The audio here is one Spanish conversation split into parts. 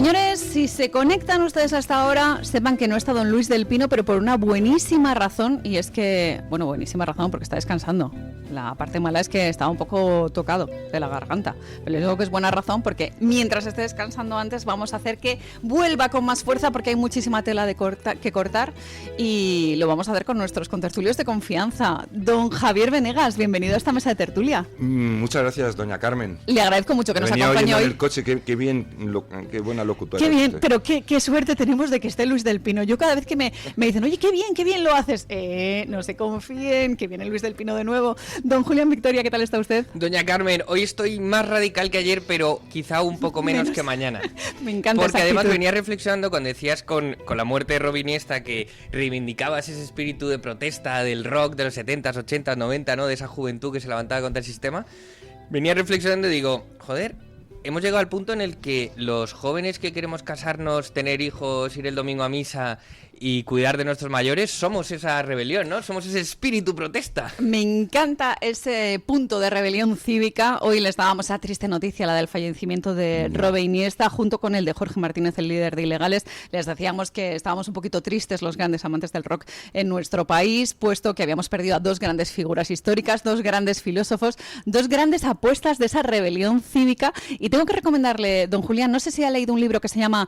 Señores, si se conectan ustedes hasta ahora, sepan que no está don Luis del Pino, pero por una buenísima razón, y es que, bueno, buenísima razón porque está descansando. La parte mala es que estaba un poco tocado de la garganta, pero les digo que es buena razón porque mientras esté descansando antes vamos a hacer que vuelva con más fuerza porque hay muchísima tela que cortar y lo vamos a hacer con nuestros contertulios de confianza. Don Javier Venegas, bienvenido a esta mesa de tertulia. Muchas gracias, doña Carmen. Le agradezco mucho que nos acompañe hoy. En el coche, qué bien, qué buena locutora. Qué bien, pero qué suerte tenemos de que esté Luis del Pino. Yo cada vez que me dicen, oye, qué bien lo haces, no se confíen, que viene Luis del Pino de nuevo. Don Julián Victoria, ¿qué tal está usted? Doña Carmen, hoy estoy más radical que ayer, pero quizá un poco menos que mañana. Me encanta. Porque además venía reflexionando cuando decías con la muerte de Robin Iniesta que reivindicabas ese espíritu de protesta del rock de los 70s, 80s, 90, ¿no? De esa juventud que se levantaba contra el sistema. Venía reflexionando y digo, joder, hemos llegado al punto en el que los jóvenes que queremos casarnos, tener hijos, ir el domingo a misa y cuidar de nuestros mayores, somos esa rebelión, ¿no? Somos ese espíritu protesta. Me encanta ese punto de rebelión cívica. Hoy les dábamos esa triste noticia, la del fallecimiento de Robin Iniesta, junto con el de Jorge Martínez, el líder de Ilegales. Les decíamos que estábamos un poquito tristes los grandes amantes del rock en nuestro país, puesto que habíamos perdido a dos grandes figuras históricas, dos grandes filósofos, dos grandes apuestas de esa rebelión cívica. Y tengo que recomendarle, don Julián, no sé si ha leído un libro que se llama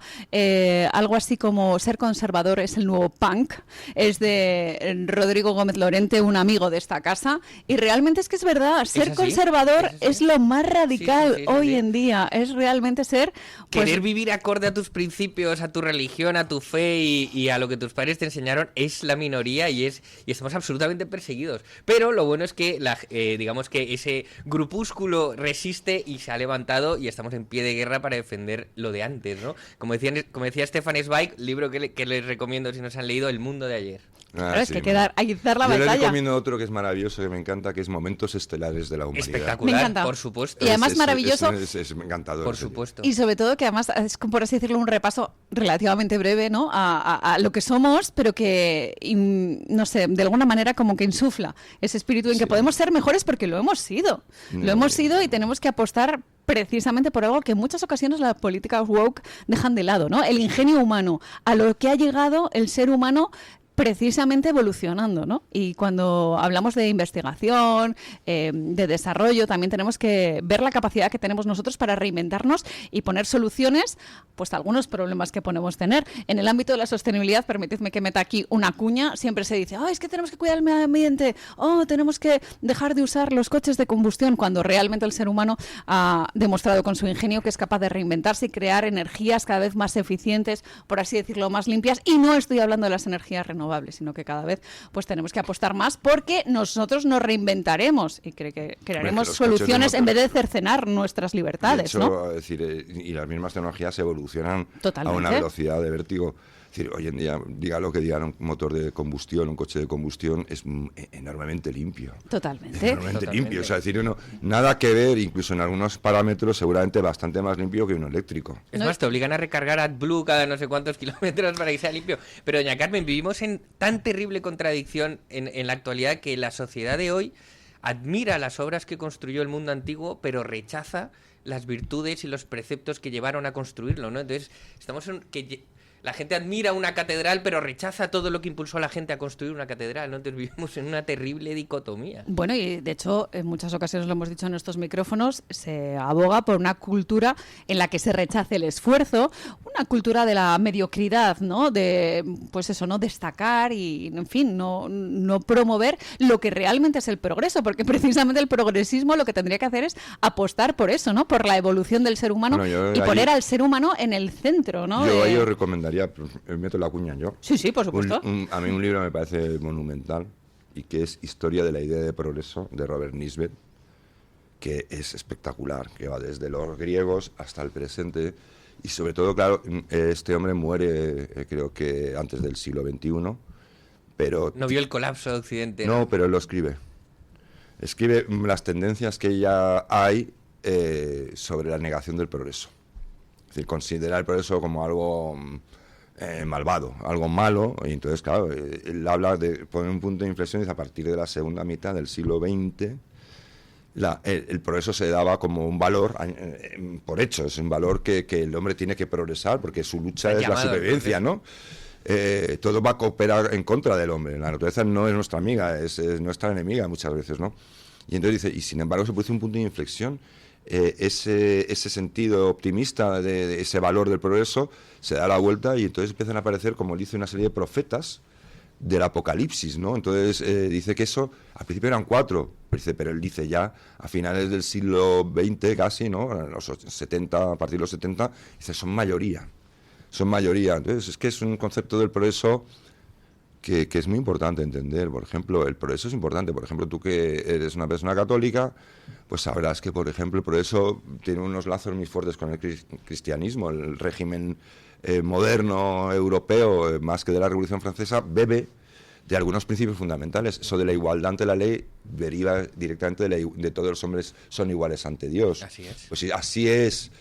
algo así como Ser conservador es el nuevo punk, es de Rodrigo Gómez Lorente, un amigo de esta casa, y realmente es que es verdad, ser conservador es lo más radical hoy en día, es realmente ser... Pues, querer vivir acorde a tus principios, a tu religión, a tu fe y a lo que tus padres te enseñaron es la minoría y estamos absolutamente perseguidos. Pero lo bueno es que digamos que ese grupúsculo resiste y se ha levantado y estamos en pie de guerra para defender lo de antes, ¿no? Como decía Stefan Zweig, libro que les recomiendo si no se han leído, El mundo de ayer. Claro, es que hay que dar la batalla. batalla. Yo le recomiendo otro que es maravilloso, que me encanta, que es Momentos estelares de la humanidad. Espectacular, me encanta. Por supuesto. Y además maravilloso. Es encantador. Por supuesto. Y sobre todo que además es, por así decirlo, un repaso relativamente breve, ¿no? A lo que somos, pero que, no sé, de alguna manera como que insufla ese espíritu en que podemos ser mejores porque lo hemos sido. Lo hemos sido y tenemos que apostar precisamente por algo que en muchas ocasiones las políticas woke dejan de lado, ¿no? El ingenio humano, a lo que ha llegado el ser humano precisamente evolucionando, ¿no? Y cuando hablamos de investigación, de desarrollo, también tenemos que ver la capacidad que tenemos nosotros para reinventarnos y poner soluciones pues a algunos problemas que podemos tener. En el ámbito de la sostenibilidad, permitidme que meta aquí una cuña, siempre se dice, es que tenemos que cuidar el medio ambiente, tenemos que dejar de usar los coches de combustión, cuando realmente el ser humano ha demostrado con su ingenio que es capaz de reinventarse y crear energías cada vez más eficientes, por así decirlo, más limpias, y no estoy hablando de las energías renovables, sino que cada vez pues tenemos que apostar más porque nosotros nos reinventaremos y crearemos soluciones en vez de cercenar nuestras libertades, de hecho, ¿no? Es decir, y las mismas tecnologías evolucionan totalmente, a una velocidad de vértigo. Es decir, hoy en día, diga lo que diga, un motor de combustión, un coche de combustión es enormemente limpio. Totalmente. Enormemente limpio. O sea, es decir, nada que ver, incluso en algunos parámetros, seguramente bastante más limpio que uno eléctrico. Es más, te obligan a recargar AdBlue cada no sé cuántos kilómetros para que sea limpio. Pero, doña Carmen, vivimos en tan terrible contradicción en la actualidad que la sociedad de hoy admira las obras que construyó el mundo antiguo, pero rechaza las virtudes y los preceptos que llevaron a construirlo, ¿no? Entonces, estamos en que la gente admira una catedral, pero rechaza todo lo que impulsó a la gente a construir una catedral, ¿no? Entonces vivimos en una terrible dicotomía. Bueno, y de hecho, en muchas ocasiones lo hemos dicho en estos micrófonos, se aboga por una cultura en la que se rechace el esfuerzo, una cultura de la mediocridad, ¿no? De, pues eso, no destacar y, en fin, no promover lo que realmente es el progreso, porque precisamente el progresismo lo que tendría que hacer es apostar por eso, ¿no? Por la evolución del ser humano y poner al ser humano en el centro, ¿no? Yo ahí os recomendaría, meto la cuña yo. Sí, por supuesto. A mí un libro me parece monumental y que es Historia de la idea de progreso, de Robert Nisbet, que es espectacular, que va desde los griegos hasta el presente y sobre todo, claro, este hombre muere creo que antes del siglo XXI, pero... No vio el colapso de Occidente. No, pero él lo escribe. Escribe las tendencias que ya hay sobre la negación del progreso. Es decir, considera el progreso como algo malvado, algo malo, y entonces, claro, él habla de poner un punto de inflexión a partir de la segunda mitad del siglo XX, el progreso se daba como un valor por hecho, es un valor que el hombre tiene que progresar porque su lucha es la supervivencia, ¿no? Todo va a cooperar en contra del hombre. La naturaleza no es nuestra amiga, es nuestra enemiga muchas veces, ¿no? Y entonces dice, y sin embargo se produce un punto de inflexión. Ese sentido optimista de ese valor del progreso se da la vuelta y entonces empiezan a aparecer, como dice, una serie de profetas del apocalipsis, ¿no? Entonces dice que eso, al principio eran 4, pero él dice ya a finales del siglo XX casi, ¿no? A los 70, a partir de los 70, dice, son mayoría. Entonces es que es un concepto del progreso que es muy importante entender. Por ejemplo, el progreso es importante. Por ejemplo, tú que eres una persona católica, pues sabrás que, por ejemplo, el progreso tiene unos lazos muy fuertes con el cristianismo. El régimen moderno europeo, más que de la Revolución Francesa, bebe de algunos principios fundamentales. Eso de la igualdad ante la ley deriva directamente de todos los hombres son iguales ante Dios. Así es. Pues sí, así es.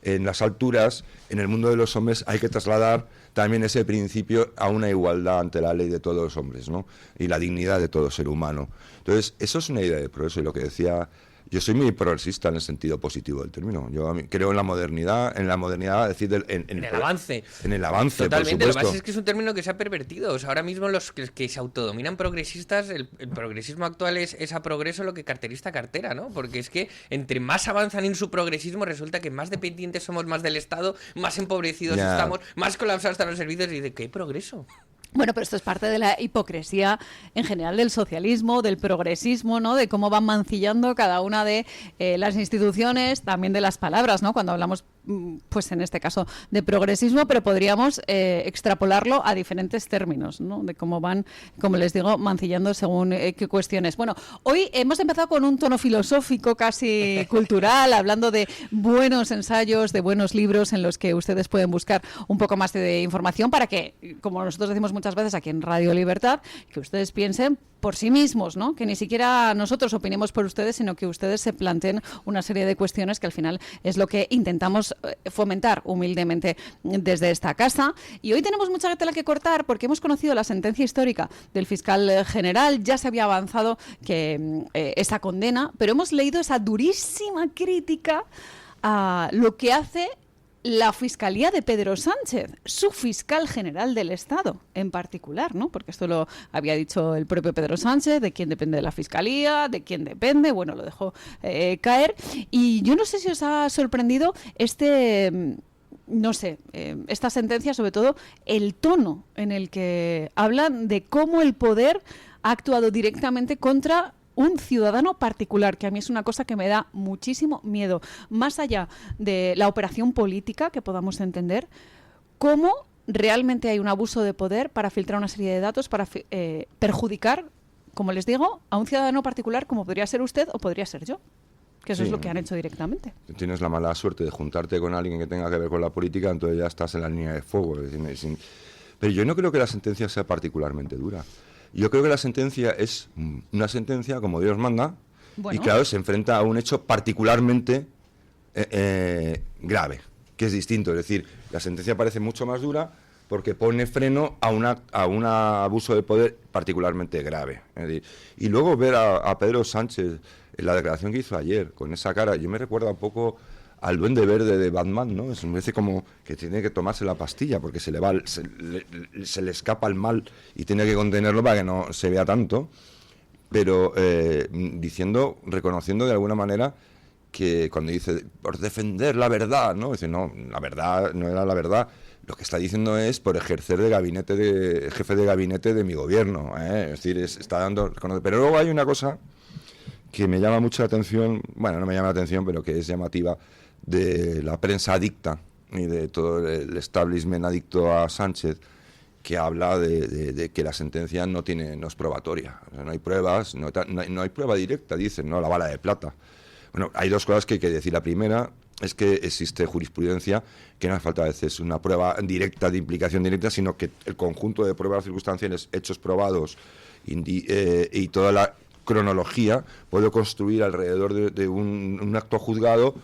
En las alturas, en el mundo de los hombres, hay que trasladar también ese principio a una igualdad ante la ley de todos los hombres, ¿no? Y la dignidad de todo ser humano. Entonces, eso es una idea de progreso, y lo que decía, yo soy muy progresista en el sentido positivo del término. Yo creo en la modernidad, es decir, en el avance. En el avance, totalmente. por Lo supuesto. que pasa es que es un término que se ha pervertido. O sea, ahora mismo los que se autodominan progresistas, el progresismo actual es a progreso lo que carterista cartera, ¿no? Porque es que entre más avanzan en su progresismo, resulta que más dependientes somos más del Estado, más empobrecidos estamos, más colapsados están los servicios, y dice, ¿qué progreso? Bueno, pero esto es parte de la hipocresía en general del socialismo, del progresismo, ¿no? De cómo van mancillando cada una de las instituciones, también de las palabras, ¿no? Cuando hablamos, pues en este caso, de progresismo, pero podríamos extrapolarlo a diferentes términos, ¿no? De cómo van, como les digo, mancillando según qué cuestiones. Bueno, hoy hemos empezado con un tono filosófico, casi cultural, hablando de buenos ensayos, de buenos libros en los que ustedes pueden buscar un poco más de información para que, como nosotros decimos muchas veces aquí en Radio Libertad, que ustedes piensen por sí mismos, ¿no? Que ni siquiera nosotros opinemos por ustedes, sino que ustedes se planteen una serie de cuestiones que al final es lo que intentamos fomentar humildemente desde esta casa. Y hoy tenemos mucha tela que cortar porque hemos conocido la sentencia histórica del fiscal general, ya se había avanzado que esa condena, pero hemos leído esa durísima crítica a lo que hace la Fiscalía de Pedro Sánchez, su fiscal general del Estado en particular, ¿no? Porque esto lo había dicho el propio Pedro Sánchez, de quién depende la Fiscalía, de quién depende, bueno, lo dejó caer. Y yo no sé si os ha sorprendido esta sentencia, sobre todo el tono en el que hablan de cómo el poder ha actuado directamente contra un ciudadano particular, que a mí es una cosa que me da muchísimo miedo. Más allá de la operación política que podamos entender, cómo realmente hay un abuso de poder para filtrar una serie de datos, para perjudicar, como les digo, a un ciudadano particular como podría ser usted o podría ser yo. Que eso es lo que han hecho directamente. Tienes la mala suerte de juntarte con alguien que tenga que ver con la política, entonces ya estás en la línea de fuego. Pero yo no creo que la sentencia sea particularmente dura. Yo creo que la sentencia es una sentencia como Dios manda, y claro, se enfrenta a un hecho particularmente grave, que es distinto. Es decir, la sentencia parece mucho más dura porque pone freno a un abuso de poder particularmente grave. Es decir, y luego ver a Pedro Sánchez en la declaración que hizo ayer, con esa cara, yo me recuerda un poco al Duende Verde de Batman, ¿no? Es un veces como que tiene que tomarse la pastilla porque se le escapa el mal y tiene que contenerlo para que no se vea tanto, pero reconociendo de alguna manera que cuando dice por defender la verdad, ¿no? Dice, no, la verdad no era la verdad. Lo que está diciendo es por ejercer de jefe de gabinete de mi gobierno, ¿eh? Es decir, está dando... Pero luego hay una cosa que me llama mucho la atención, bueno, no me llama la atención, pero que es llamativa, de la prensa adicta y de todo el establishment adicto a Sánchez, que habla de que la sentencia no es probatoria. O sea, no hay pruebas, no hay prueba directa, dicen, ¿no? La bala de plata. Bueno, hay dos cosas que hay que decir. La primera es que existe jurisprudencia que no hace falta a veces una prueba directa, de implicación directa, sino que el conjunto de pruebas circunstanciales, hechos probados y toda la cronología puede construir alrededor de un acto juzgado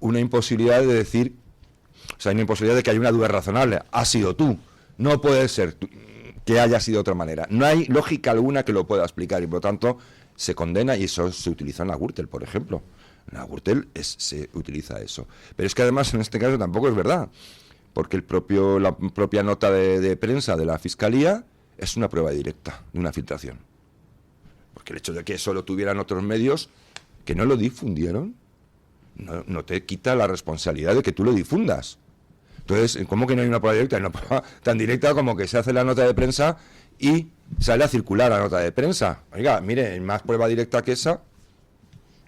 una imposibilidad de decir, o sea, una imposibilidad de que haya una duda razonable. Has sido tú. No puede ser que haya sido de otra manera. No hay lógica alguna que lo pueda explicar y, por lo tanto, se condena, y eso se utiliza en la Gürtel, por ejemplo. En la Gürtel se utiliza eso. Pero es que además en este caso tampoco es verdad, porque la propia nota de prensa de la Fiscalía es una prueba directa de una filtración. Porque el hecho de que eso lo tuvieran otros medios que no lo difundieron, no te quita la responsabilidad de que tú lo difundas. Entonces, ¿cómo que no hay una prueba directa? Una prueba tan directa como que se hace la nota de prensa y sale a circular la nota de prensa. Oiga, mire, más prueba directa que esa.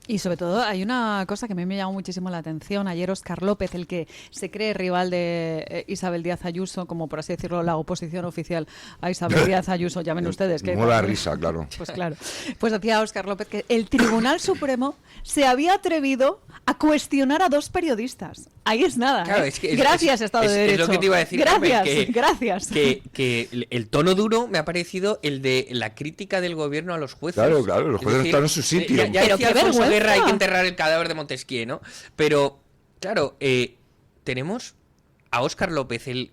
Y sobre todo hay una cosa que a mí me llamó muchísimo la atención. Ayer Óscar López, el que se cree rival de Isabel Díaz Ayuso, como por así decirlo, la oposición oficial a Isabel Díaz Ayuso, llamen ustedes. Que mola risa, claro. Pues claro. Pues decía Óscar López que el Tribunal Supremo se había atrevido a cuestionar a 2 periodistas. Ahí es nada. Claro, gracias, Estado de Derecho. Es lo que te iba a decir. Gracias. Que el tono duro me ha parecido el de la crítica del gobierno a los jueces. Claro, los jueces están en su sitio. Ya pero decía qué Alfonso vergüenza. Guerra, hay que enterrar el cadáver de Montesquieu, ¿no? Pero, claro, tenemos a Óscar López, el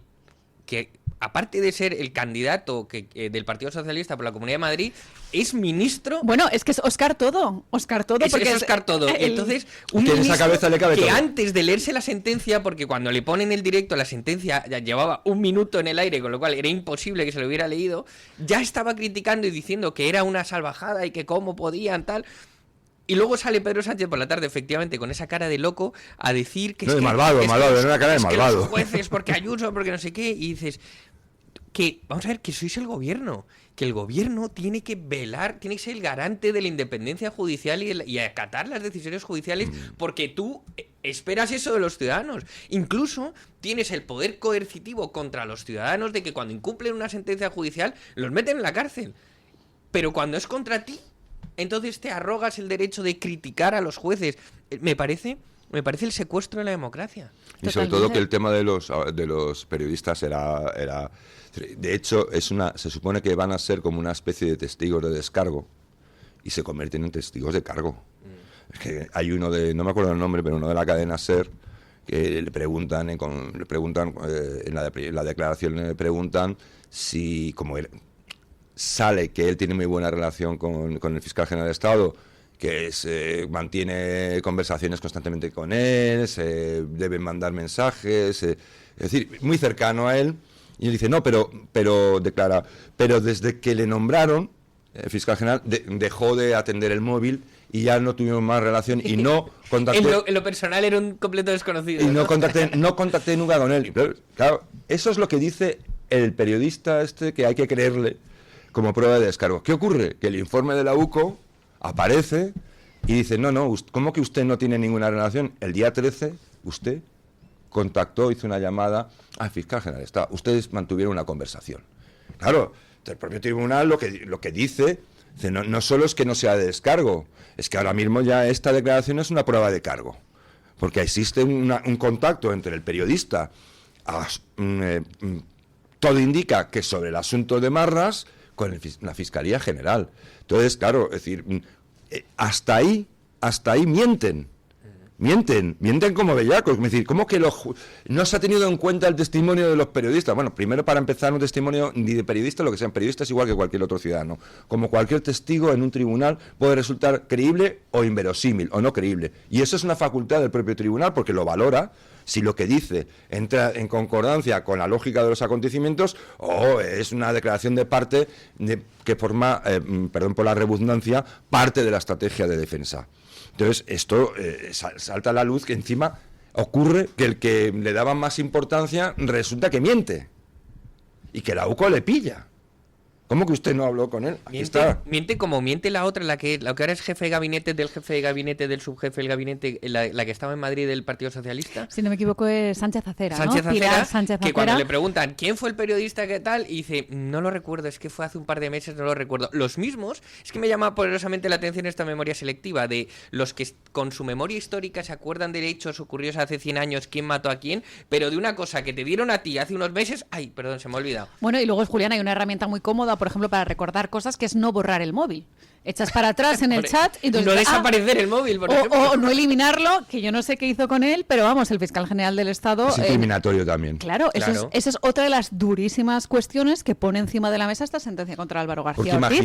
que, aparte de ser el candidato del Partido Socialista por la Comunidad de Madrid, es ministro. Bueno, es que es Óscar todo. Óscar todo. Es Óscar todo. Entonces, un que en esa ministro cabeza le cabe que todo. antes de leerse la sentencia, porque cuando le ponen el directo la sentencia ya llevaba 1 minuto en el aire, con lo cual era imposible que se lo hubiera leído, ya estaba criticando y diciendo que era una salvajada y que cómo podían tal. Y luego sale Pedro Sánchez por la tarde, efectivamente, con esa cara de loco, a decir que... No, es de que, malvado, es malvado, que era una cara de es que malvado. los jueces, porque Ayuso, porque no sé qué, y dices... que vamos a ver, que sois el gobierno, que el gobierno tiene que velar, tiene que ser el garante de la independencia judicial y acatar las decisiones judiciales, porque tú esperas eso de los ciudadanos. Incluso tienes el poder coercitivo contra los ciudadanos de que cuando incumplen una sentencia judicial los meten en la cárcel. Pero cuando es contra ti, entonces te arrogas el derecho de criticar a los jueces. Me parece el secuestro de la democracia. Y sobre todo que el tema de los periodistas era de hecho, se supone que van a ser como una especie de testigos de descargo y se convierten en testigos de cargo. Es que hay uno no me acuerdo el nombre, pero uno de la cadena SER, que le preguntan en la declaración, le preguntan si, como sale que él tiene muy buena relación con el fiscal general de Estado, que se mantiene conversaciones constantemente con él, se deben mandar mensajes, es decir, muy cercano a él. Y él dice, no, pero declara, pero desde que le nombraron fiscal general, dejó de atender el móvil y ya no tuvimos más relación y no contacté... En lo personal era un completo desconocido. Y no contacté nunca con él. Pero, claro, eso es lo que dice el periodista que hay que creerle como prueba de descargo. ¿Qué ocurre? Que el informe de la UCO aparece y dice, no, ¿cómo que usted no tiene ninguna relación? El día 13, usted contactó, hizo una llamada al fiscal general de Estado. Ustedes mantuvieron una conversación. Claro, el propio tribunal lo que dice no solo es que no sea de descargo, es que ahora mismo ya esta declaración es una prueba de cargo. Porque existe un contacto entre el periodista, todo indica que sobre el asunto de Marras, con la Fiscalía General. Entonces, claro, es decir, hasta ahí mienten. Mienten como bellacos. Es decir, ¿cómo que no se ha tenido en cuenta el testimonio de los periodistas? Bueno, primero, para empezar, un testimonio ni de periodista, lo que sean periodistas, igual que cualquier otro ciudadano. Como cualquier testigo en un tribunal puede resultar creíble o inverosímil, o no creíble. Y eso es una facultad del propio tribunal, porque lo valora si lo que dice entra en concordancia con la lógica de los acontecimientos o es una declaración de parte que forma, perdón por la redundancia, parte de la estrategia de defensa. Entonces, esto salta a la luz que encima ocurre que el que le daba más importancia resulta que miente y que la UCO le pilla. ¿Cómo que usted no habló con él? Aquí está. Miente como miente la otra, la que ahora es jefe de gabinete del jefe de gabinete del subjefe del gabinete, la que estaba en Madrid del Partido Socialista. Si no me equivoco es Sánchez Acera, Sánchez ¿no? Acera, Pilar Sánchez Acera. Que cuando le preguntan ¿quién fue el periodista que tal? Y dice, no lo recuerdo, es que fue hace un par de meses, no lo recuerdo. Los mismos, es que me llama poderosamente la atención esta memoria selectiva de los que con su memoria histórica se acuerdan de hechos ocurridos hace 100 años, quién mató a quién, pero de una cosa que te dieron a ti hace unos meses, ay, perdón, se me ha olvidado. Bueno, y luego, Julián, hay una herramienta muy cómoda por ejemplo, para recordar cosas, que es no borrar el móvil. Echas para atrás en el Hombre, chat y entonces, no desaparecer el móvil, por ejemplo. o no eliminarlo, que yo no sé qué hizo con él, pero vamos, el fiscal general del Estado... Es incriminatorio también. Claro, Claro. Esa es otra de las durísimas cuestiones que pone encima de la mesa esta sentencia contra Álvaro Porque García Ortiz.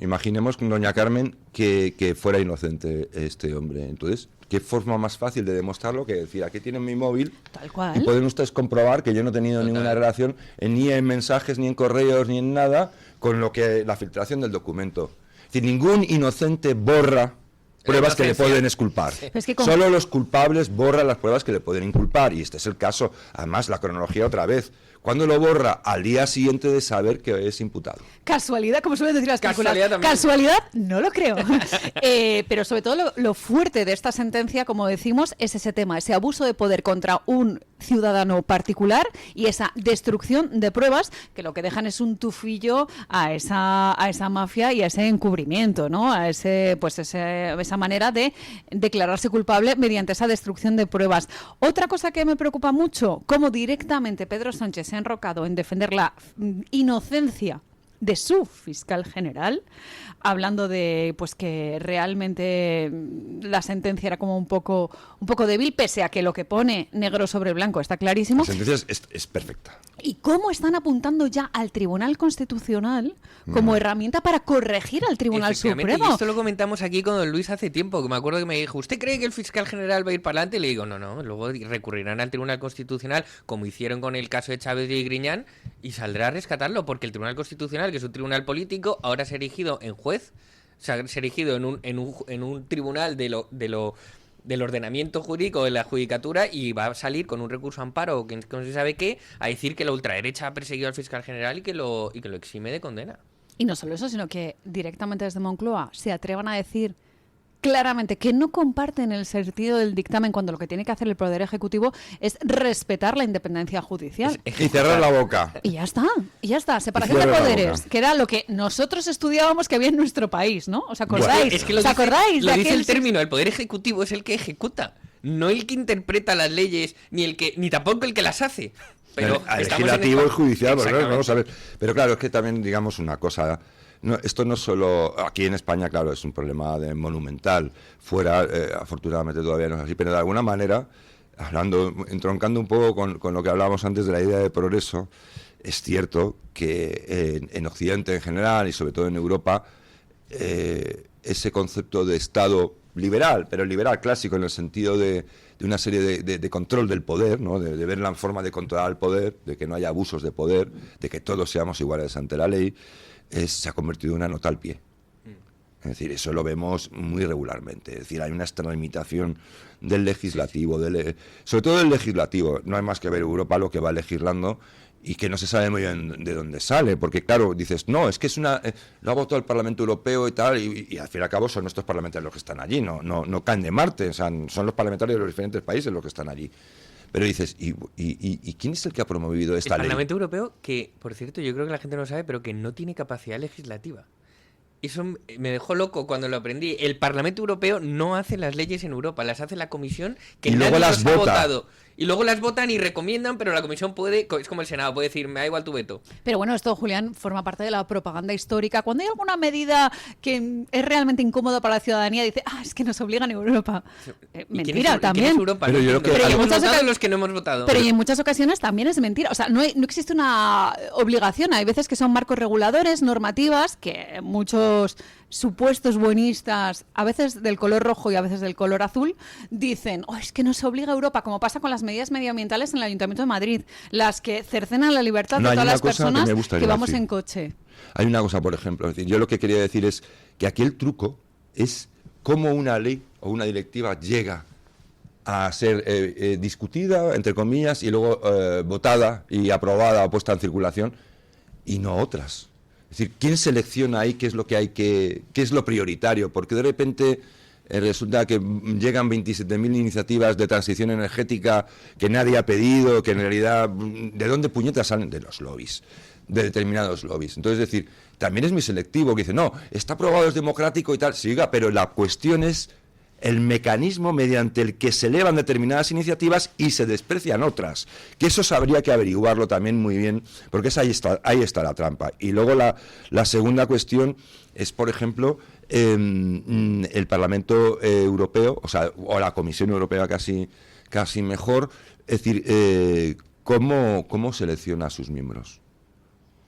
imaginemos con doña Carmen que fuera inocente este hombre. Entonces, ¿qué forma más fácil de demostrarlo que decir, aquí tienen mi móvil? Tal cual. Y pueden ustedes comprobar que yo no he tenido ninguna relación ni en mensajes, ni en correos, ni en nada con lo que la filtración del documento. Es decir, ningún inocente borra pruebas que le pueden exculpar. Es que Solo los culpables borran las pruebas que le pueden inculpar. Y este es el caso. Además, la cronología otra vez. ¿Cuándo lo borra? Al día siguiente de saber que es imputado. Casualidad, como suelen decir las películas. Casualidad también. Casualidad, no lo creo. Pero sobre todo lo fuerte de esta sentencia, como decimos, es ese tema, ese abuso de poder contra un ciudadano particular y esa destrucción de pruebas que lo que dejan es un tufillo a esa mafia y a ese encubrimiento, ¿no? A esa manera de declararse culpable mediante esa destrucción de pruebas. Otra cosa que me preocupa mucho, cómo directamente Pedro Sánchez se ha enrocado en defender la inocencia de su fiscal general, hablando de pues que realmente la sentencia era como un poco débil, pese a que lo que pone negro sobre blanco está clarísimo. La sentencia es perfecta. ¿Y cómo están apuntando ya al Tribunal Constitucional como herramienta para corregir al Tribunal Efectivamente, Supremo? y esto lo comentamos aquí con don Luis hace tiempo, que me acuerdo que me dijo, ¿usted cree que el fiscal general va a ir para adelante? Y le digo, no, luego recurrirán al Tribunal Constitucional, como hicieron con el caso de Chávez y Griñán, y saldrá a rescatarlo, porque el Tribunal Constitucional, que es un tribunal político, ahora se ha erigido en juez, se ha erigido en un tribunal del ordenamiento jurídico de la judicatura, y va a salir con un recurso amparo que no se sabe qué, a decir que la ultraderecha ha perseguido al fiscal general y que lo exime de condena. Y no solo eso, sino que directamente desde Moncloa se atrevan a decir claramente que no comparten el sentido del dictamen cuando lo que tiene que hacer el Poder Ejecutivo es respetar la independencia judicial. Y cerrar la boca. Y ya está, separación de cierra la poderes, boca. que era lo que nosotros estudiábamos que había en nuestro país, ¿no? ¿Os acordáis? Es que ¿Os acordáis? lo de dice aquel el término, el Poder Ejecutivo es el que ejecuta, no el que interpreta las leyes, ni tampoco el que las hace. Pero el estamos legislativo en y judicial, pues, Exactamente. vamos a ver. Pero claro, es que también digamos una cosa. No, esto no solo aquí en España, claro, es un problema monumental. Fuera, afortunadamente todavía no es así, pero de alguna manera, entroncando un poco con lo que hablábamos antes de la idea de progreso, es cierto que en Occidente en general y sobre todo en Europa, ese concepto de Estado liberal, pero liberal clásico en el sentido de una serie de control del poder, ¿no? de ver la forma de controlar el poder, de que no haya abusos de poder, de que todos seamos iguales ante la ley, se ha convertido en una nota al pie. Es decir, eso lo vemos muy regularmente. Es decir, hay una extralimitación del legislativo, sobre todo del legislativo. No hay más que ver Europa lo que va legislando y que no se sabe muy bien de dónde sale, porque claro, dices, no, es que lo ha votado el Parlamento Europeo y tal, y al fin y al cabo son nuestros parlamentarios los que están allí, no caen de Marte, o sea, son los parlamentarios de los diferentes países los que están allí. Pero dices, ¿y quién es el que ha promovido esta ley? El Parlamento Europeo, que, por cierto, yo creo que la gente no sabe, pero que no tiene capacidad legislativa. Eso me dejó loco cuando lo aprendí. El Parlamento Europeo no hace las leyes en Europa, las hace la Comisión, que Y luego nadie las los ha vota. votado. Y luego las votan y recomiendan, pero la Comisión puede, es como el Senado, puede decir, me da igual tu veto. Pero bueno, esto, Julián, forma parte de la propaganda histórica. Cuando hay alguna medida que es realmente incómoda para la ciudadanía, dice, es que nos obligan en Europa. ¿Y quién Mentira, es también. Europa? Pero No yo entiendo. creo que- ¿Los que Pero en hemos muchas votado oca- los que no hemos votado? Pero y en muchas ocasiones también es mentira. O sea, no existe una obligación. Hay veces que son marcos reguladores, normativas, que muchos supuestos buenistas, a veces del color rojo y a veces del color azul, dicen, es que nos obliga Europa, como pasa con las medidas medioambientales en el Ayuntamiento de Madrid, las que cercenan la libertad No, de hay todas una las cosa que personas me que, gustaría vamos decir. en coche. Hay una cosa, por ejemplo, es decir, yo lo que quería decir es que aquí el truco es cómo una ley o una directiva llega a ser discutida, entre comillas, y luego votada y aprobada o puesta en circulación, y no otras. Es decir, ¿quién selecciona ahí qué es lo que hay qué es lo prioritario? Porque de repente resulta que llegan 27.000 iniciativas de transición energética que nadie ha pedido, que en realidad, ¿de dónde puñetas salen? De los lobbies, de determinados lobbies. Entonces, es decir, también es muy selectivo, que dice, no, está aprobado, es democrático y tal. Sí, oiga, pero la cuestión es el mecanismo mediante el que se elevan determinadas iniciativas y se desprecian otras. Que eso habría que averiguarlo también muy bien, porque ahí está la trampa. Y luego la segunda cuestión es, por ejemplo, el Parlamento Europeo, o la Comisión Europea casi mejor, es decir, ¿cómo selecciona a sus miembros?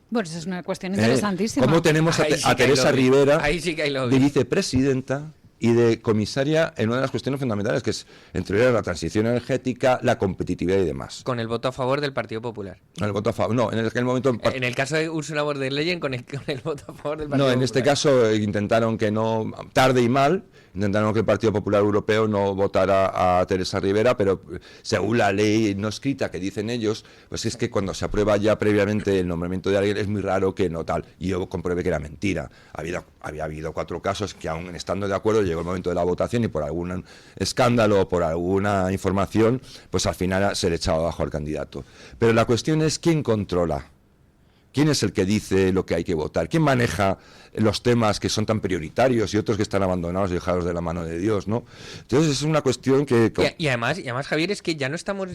Bueno, esa es una cuestión interesantísima. ¿Cómo tenemos a Teresa Rivera de vicepresidenta y de comisaria en una de las cuestiones fundamentales, que es, entre ellas, la transición energética, la competitividad y demás? Con el voto a favor del Partido Popular. Con el voto a favor. No, en aquel momento... En el caso de Ursula von der Leyen, con el voto a favor del Partido Popular. No, en este caso intentaron que no... Tarde y mal... Intentaron que el Partido Popular Europeo no votara a Teresa Rivera, pero según la ley no escrita que dicen ellos, pues es que cuando se aprueba ya previamente el nombramiento de alguien es muy raro que no tal. Y yo comprobé que era mentira. Había habido 4 casos que, aún estando de acuerdo, llegó el momento de la votación y por algún escándalo o por alguna información, pues al final se le echaba abajo al candidato. Pero la cuestión es quién controla. ¿Quién es el que dice lo que hay que votar? ¿Quién maneja los temas que son tan prioritarios y otros que están abandonados y dejados de la mano de Dios, ¿no? Entonces es una cuestión que... Y además, Javier, es que ya no estamos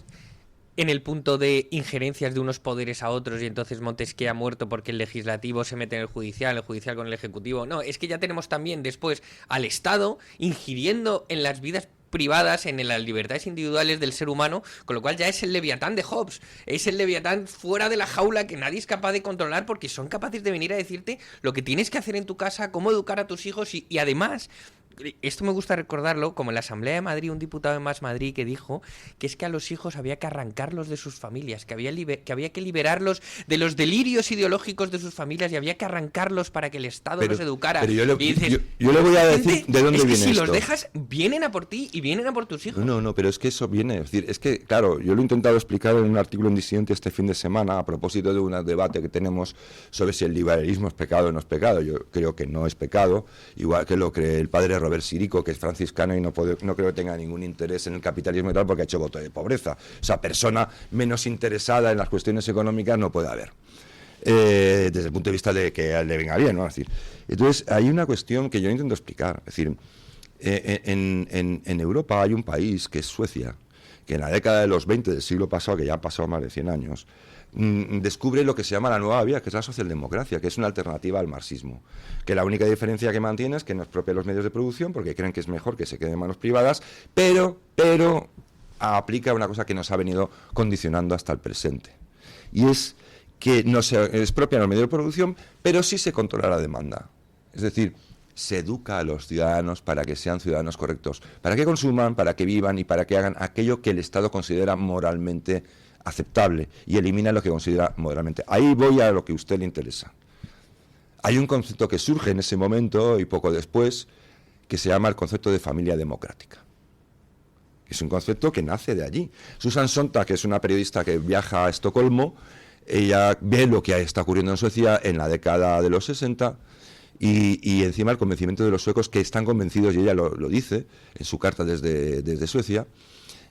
en el punto de injerencias de unos poderes a otros y entonces Montesquieu ha muerto porque el legislativo se mete en el judicial con el ejecutivo. No, es que ya tenemos también después al Estado ingiriendo en las vidas privadas, en las libertades individuales del ser humano, con lo cual ya es el Leviatán de Hobbes, es el Leviatán fuera de la jaula que nadie es capaz de controlar, porque son capaces de venir a decirte lo que tienes que hacer en tu casa, cómo educar a tus hijos y además... Esto me gusta recordarlo, como en la Asamblea de Madrid, un diputado de Más Madrid que dijo que es que a los hijos había que arrancarlos de sus familias, que había que liberarlos de los delirios ideológicos de sus familias y había que arrancarlos para que el Estado los educara. Pero yo le voy a decir de dónde viene esto. Si los dejas, vienen a por ti y vienen a por tus hijos. No, pero es que eso viene. Es decir, es que, claro, yo lo he intentado explicar en un artículo en Disidente este fin de semana a propósito de un debate que tenemos sobre si el liberalismo es pecado o no es pecado. Yo creo que no es pecado, igual que lo cree el padre Robert Sirico, que es franciscano y no creo que tenga ningún interés en el capitalismo y tal, porque ha hecho voto de pobreza. O sea, persona menos interesada en las cuestiones económicas no puede haber. Desde el punto de vista de que le venga bien, ¿no? Es decir, entonces, hay una cuestión que yo intento explicar. Es decir, en Europa hay un país que es Suecia, que en la década de los 20 del siglo pasado, que ya han pasado más de 100 años, descubre lo que se llama la nueva vía, que es la socialdemocracia, que es una alternativa al marxismo, que la única diferencia que mantiene es que no expropia los medios de producción porque creen que es mejor que se quede en manos privadas, pero aplica una cosa que nos ha venido condicionando hasta el presente, y es que no se expropian los medios de producción, pero sí se controla la demanda. Es decir, se educa a los ciudadanos para que sean ciudadanos correctos, para que consuman, para que vivan y para que hagan aquello que el Estado considera moralmente aceptable y elimina lo que considera moralmente. Ahí voy a lo que a usted le interesa. Hay un concepto que surge en ese momento y poco después que se llama el concepto de familia democrática. Es un concepto que nace de allí. Susan Sontag, que es una periodista que viaja a Estocolmo, ella ve lo que está ocurriendo en Suecia en la década de los 60 y encima el convencimiento de los suecos, que están convencidos, y ella lo dice en su carta desde Suecia,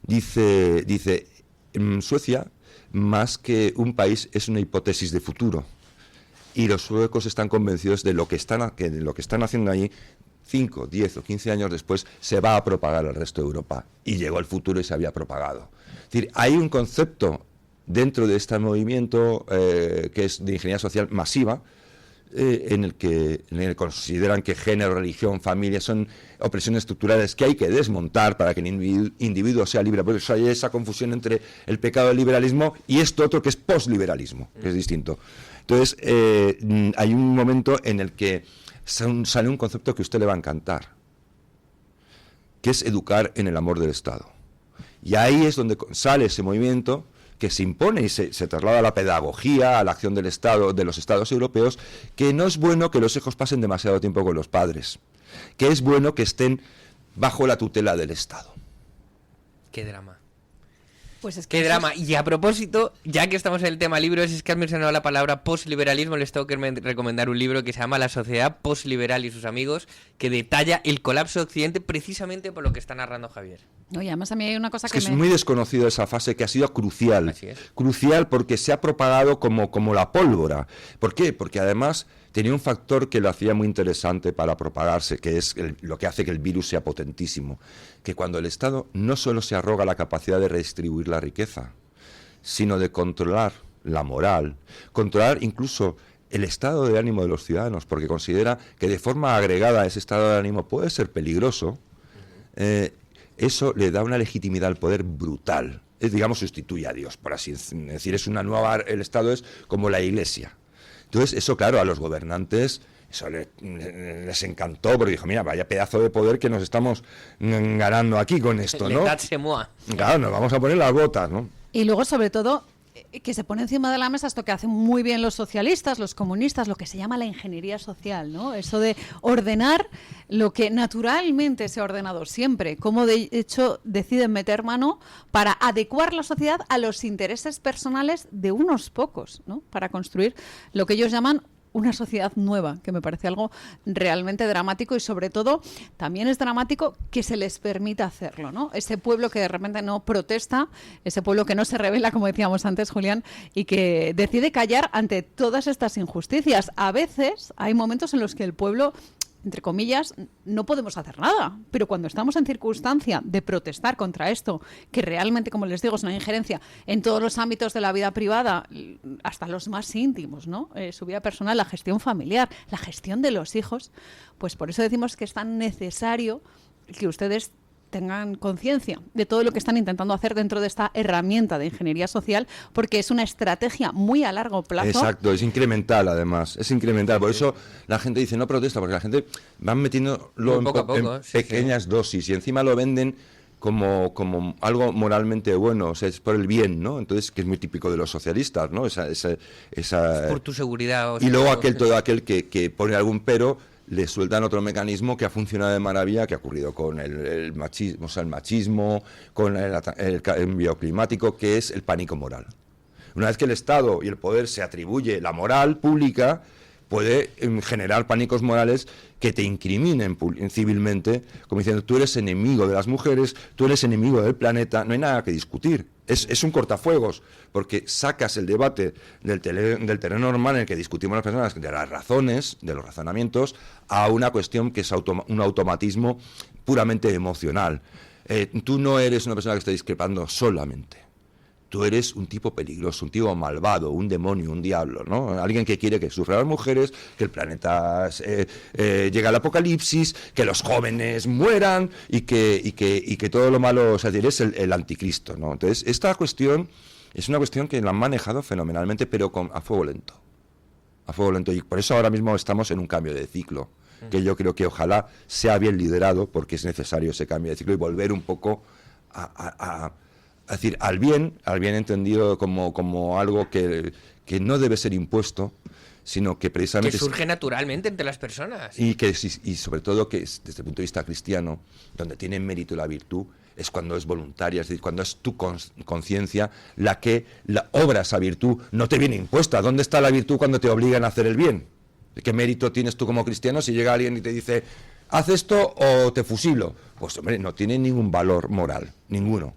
dice Suecia, más que un país, es una hipótesis de futuro. Y los suecos están convencidos de lo que están haciendo allí, 5, 10 o 15 años después, se va a propagar al resto de Europa. Y llegó el futuro y se había propagado. Es decir, hay un concepto dentro de este movimiento que es de ingeniería social masiva, en el que consideran que género, religión, familia son opresiones estructurales que hay que desmontar para que el individuo sea libre. Por eso hay esa confusión entre el pecado del liberalismo y esto otro que es posliberalismo, que es distinto. Entonces, hay un momento en el que sale un concepto que a usted le va a encantar, que es educar en el amor del Estado. Y ahí es donde sale ese movimiento que se impone y se traslada a la pedagogía, a la acción del Estado, de los Estados europeos, que no es bueno que los hijos pasen demasiado tiempo con los padres, que es bueno que estén bajo la tutela del Estado. Qué drama. Pues es que qué drama. Y a propósito, ya que estamos en el tema libros, es que has mencionado la palabra postliberalismo, les tengo que recomendar un libro que se llama La sociedad postliberal y sus amigos, que detalla el colapso de Occidente precisamente por lo que está narrando Javier. No, y además a mí hay una cosa es muy desconocido esa fase que ha sido crucial. Así es. Crucial porque se ha propagado como la pólvora. ¿Por qué? Porque además tenía un factor que lo hacía muy interesante para propagarse, que es lo que hace que el virus sea potentísimo, que cuando el Estado no solo se arroga la capacidad de redistribuir la riqueza, sino de controlar la moral, controlar incluso el estado de ánimo de los ciudadanos, porque considera que de forma agregada ese estado de ánimo puede ser peligroso, eso le da una legitimidad al poder brutal. Digamos, sustituye a Dios, por así decir. Es una nueva, el Estado es como la Iglesia. Entonces, eso, claro, a los gobernantes eso les encantó, porque dijo, mira, vaya pedazo de poder que nos estamos ganando aquí con esto, ¿no? Claro, nos vamos a poner las botas, ¿no? Y luego, sobre todo, que se pone encima de la mesa esto que hacen muy bien los socialistas, los comunistas, lo que se llama la ingeniería social, ¿no? Eso de ordenar lo que naturalmente se ha ordenado siempre, cómo de hecho deciden meter mano para adecuar la sociedad a los intereses personales de unos pocos, ¿no? Para construir lo que ellos llaman una sociedad nueva, que me parece algo realmente dramático, y sobre todo también es dramático que se les permita hacerlo, ¿no? Ese pueblo que de repente no protesta, ese pueblo que no se revela, como decíamos antes, Julián, y que decide callar ante todas estas injusticias. A veces hay momentos en los que el pueblo, entre comillas, no podemos hacer nada, pero cuando estamos en circunstancia de protestar contra esto, que realmente, como les digo, es una injerencia en todos los ámbitos de la vida privada, hasta los más íntimos, ¿no? Su vida personal, la gestión familiar, la gestión de los hijos, pues por eso decimos que es tan necesario que ustedes tengan conciencia de todo lo que están intentando hacer dentro de esta herramienta de ingeniería social, porque es una estrategia muy a largo plazo. Exacto, es incremental además, es incremental. Por eso la gente dice no protesta, porque la gente va metiéndolo en pequeñas dosis y encima lo venden como algo moralmente bueno, o sea, es por el bien, ¿no? Entonces, que es muy típico de los socialistas, ¿no? Esa es por tu seguridad. Y luego todo aquel que pone algún pero, le sueltan otro mecanismo que ha funcionado de maravilla, que ha ocurrido con el machismo, o sea, el machismo, con el cambio climático, que es el pánico moral. Una vez que el Estado y el poder se atribuye la moral pública, puede generar pánicos morales que te incriminen civilmente, como diciendo, tú eres enemigo de las mujeres, tú eres enemigo del planeta, no hay nada que discutir. Es un cortafuegos, porque sacas el debate del terreno normal en el que discutimos las personas, de las razones, de los razonamientos, a una cuestión que es un automatismo puramente emocional. Tú no eres una persona que está discrepando solamente. Tú eres un tipo peligroso, un tipo malvado, un demonio, un diablo, ¿no? Alguien que quiere que sufran las mujeres, que el planeta llegue al apocalipsis, que los jóvenes mueran y que todo lo malo, o sea, eres el anticristo, ¿no? Entonces, esta cuestión es una cuestión que la han manejado fenomenalmente, pero a fuego lento. A fuego lento. Y por eso ahora mismo estamos en un cambio de ciclo, que yo creo que ojalá sea bien liderado, porque es necesario ese cambio de ciclo y volver un poco es decir, al bien entendido como algo que no debe ser impuesto, sino que precisamente... Que surge naturalmente entre las personas. Y sobre todo que desde el punto de vista cristiano, donde tiene mérito la virtud, es cuando es voluntaria, es decir, cuando es tu conciencia la que obra esa virtud, no te viene impuesta. ¿Dónde está la virtud cuando te obligan a hacer el bien? ¿Qué mérito tienes tú como cristiano si llega alguien y te dice, haz esto o te fusilo? Pues hombre, no tiene ningún valor moral, ninguno.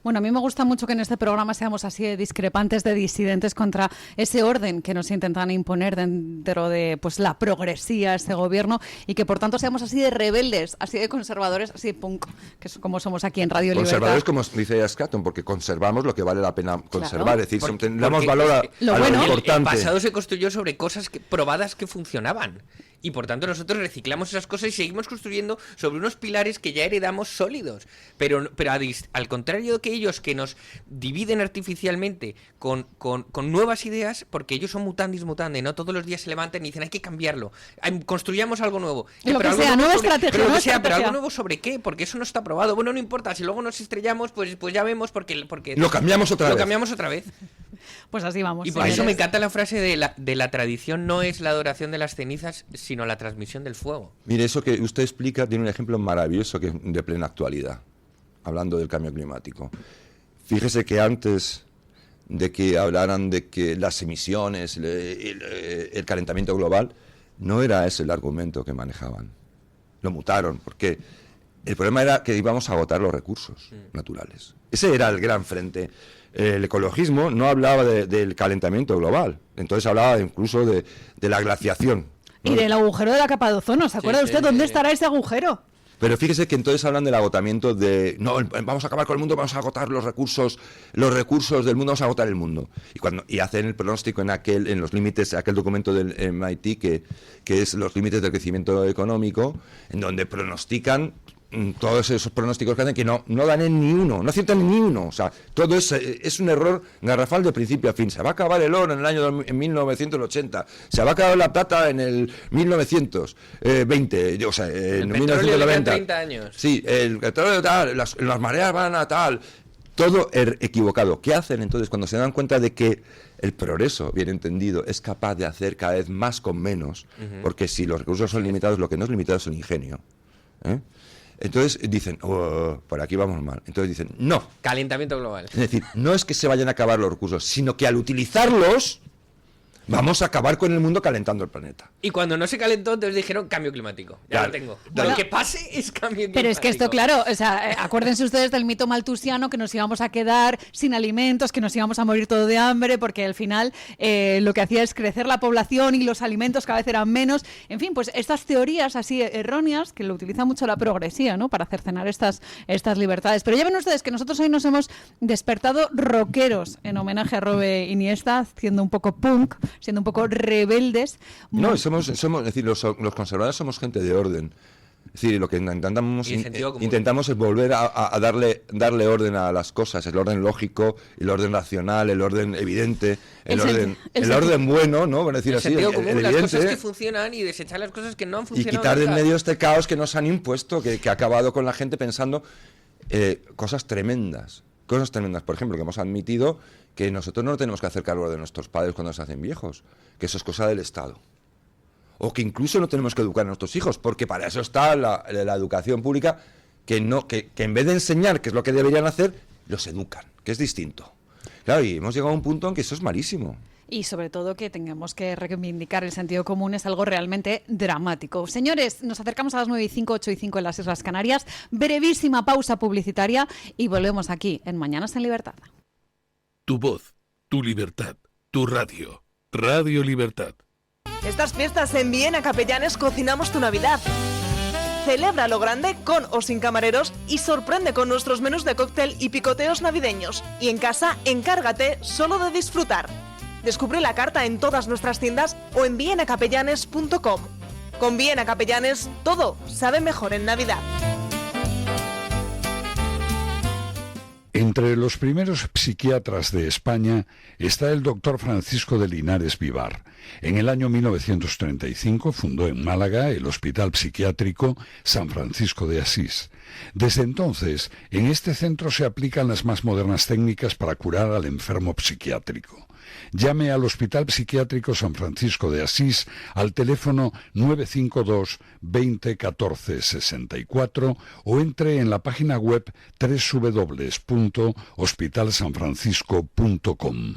Bueno, a mí me gusta mucho que en este programa seamos así de discrepantes, de disidentes contra ese orden que nos intentan imponer dentro de pues la progresía, este gobierno, y que por tanto seamos así de rebeldes, así de conservadores, así de punk, que es como somos aquí en Radio Libertad. Conservadores, como dice Scatton, porque conservamos lo que vale la pena conservar, es decir, damos valor a lo importante. El pasado se construyó sobre cosas probadas que funcionaban. Y por tanto nosotros reciclamos esas cosas y seguimos construyendo sobre unos pilares que ya heredamos sólidos. Pero al contrario que ellos, que nos dividen artificialmente con nuevas ideas, porque ellos son mutandis mutandi, ¿no? Todos los días se levantan y dicen, hay que cambiarlo. Construyamos algo nuevo. Lo que sea, nueva estrategia. Pero algo nuevo ¿sobre qué? Porque eso no está probado. Bueno, no importa, si luego nos estrellamos, pues ya vemos porque lo cambiamos otra vez. Pues así vamos. Y por eso me encanta la frase de la tradición no es la adoración de las cenizas, sino la transmisión del fuego. Mire, eso que usted explica tiene un ejemplo maravilloso que es de plena actualidad, hablando del cambio climático. Fíjese que antes de que hablaran de que las emisiones, el calentamiento global, no era ese el argumento que manejaban. Lo mutaron, porque el problema era que íbamos a agotar los recursos naturales. Ese era el gran frente. el ecologismo no hablaba del calentamiento global, entonces hablaba incluso de la glaciación, ¿no? Y del agujero de la capa de ozono, ¿se acuerda usted dónde estará ese agujero? Pero fíjese que entonces hablan del agotamiento no, vamos a acabar con el mundo, vamos a agotar los recursos del mundo, vamos a agotar el mundo. Y hacen el pronóstico en los límites, aquel documento del MIT que es los límites del crecimiento económico, en donde pronostican todos esos pronósticos que hacen que no dan en ni uno, no aciertan ni uno. O sea, todo es un error garrafal de principio a fin. Se va a acabar el oro en 1980, se va a acabar la plata en el 1920, o sea, en 1990. 30 años. Sí, el petróleo tal, las mareas van a tal, todo equivocado. ¿Qué hacen entonces cuando se dan cuenta de que el progreso, bien entendido, es capaz de hacer cada vez más con menos? Porque si los recursos son limitados, lo que no es limitado es el ingenio, ¿eh? Entonces dicen, por aquí vamos mal. Entonces dicen, no. Calentamiento global. Es decir, no es que se vayan a acabar los recursos, sino que al utilizarlos vamos a acabar con el mundo calentando el planeta. Y cuando no se calentó, entonces dijeron cambio climático. Ya Claro. lo tengo. Bueno, lo que pase es cambio climático. Pero es que esto, claro, o sea, acuérdense ustedes del mito maltusiano que nos íbamos a quedar sin alimentos, que nos íbamos a morir todo de hambre, porque al final lo que hacía es crecer la población y los alimentos cada vez eran menos. En fin, pues estas teorías así erróneas, que lo utiliza mucho la progresía, ¿no?, para cercenar estas libertades. Pero ya ven ustedes que nosotros hoy nos hemos despertado rockeros en homenaje a Robe Iniesta, siendo un poco punk, siendo un poco rebeldes. No, somos es decir, los conservadores somos gente de orden. Es decir, lo que intentamos es volver a darle orden a las cosas, el orden lógico, el orden racional, el orden evidente, el orden bueno, ¿no? Bueno, decir el así, sentido común, las evidente, cosas que funcionan y desechar las cosas que no han y funcionado. quitar de en nunca. medio este caos que nos han impuesto, que ha acabado con la gente pensando cosas tremendas. Cosas tremendas, por ejemplo, que hemos admitido que nosotros no tenemos que hacer cargo de nuestros padres cuando se hacen viejos, que eso es cosa del Estado. O que incluso no tenemos que educar a nuestros hijos, porque para eso está la educación pública, que en vez de enseñar qué es lo que deberían hacer, los educan, que es distinto. Claro, y hemos llegado a un punto en que eso es malísimo. Y sobre todo que tengamos que reivindicar el sentido común es algo realmente dramático. Señores, nos acercamos a las 9:05, 8:05 en las Islas Canarias. Brevísima pausa publicitaria y volvemos aquí en Mañanas en Libertad. Tu voz, tu libertad, tu radio. Radio Libertad. Estas fiestas en Viena Capellanes cocinamos tu Navidad. Celebra lo grande con o sin camareros y sorprende con nuestros menús de cóctel y picoteos navideños. Y en casa, encárgate solo de disfrutar. Descubre la carta en todas nuestras tiendas o en vienacapellanes.com. Con Viena Capellanes, todo sabe mejor en Navidad. Entre los primeros psiquiatras de España está el doctor Francisco de Linares Vivar. En el año 1935 fundó en Málaga el Hospital Psiquiátrico San Francisco de Asís. Desde entonces, en este centro se aplican las más modernas técnicas para curar al enfermo psiquiátrico. Llame al Hospital Psiquiátrico San Francisco de Asís al teléfono 952 20 14 64 o entre en la página web www.hospitalsanfrancisco.com.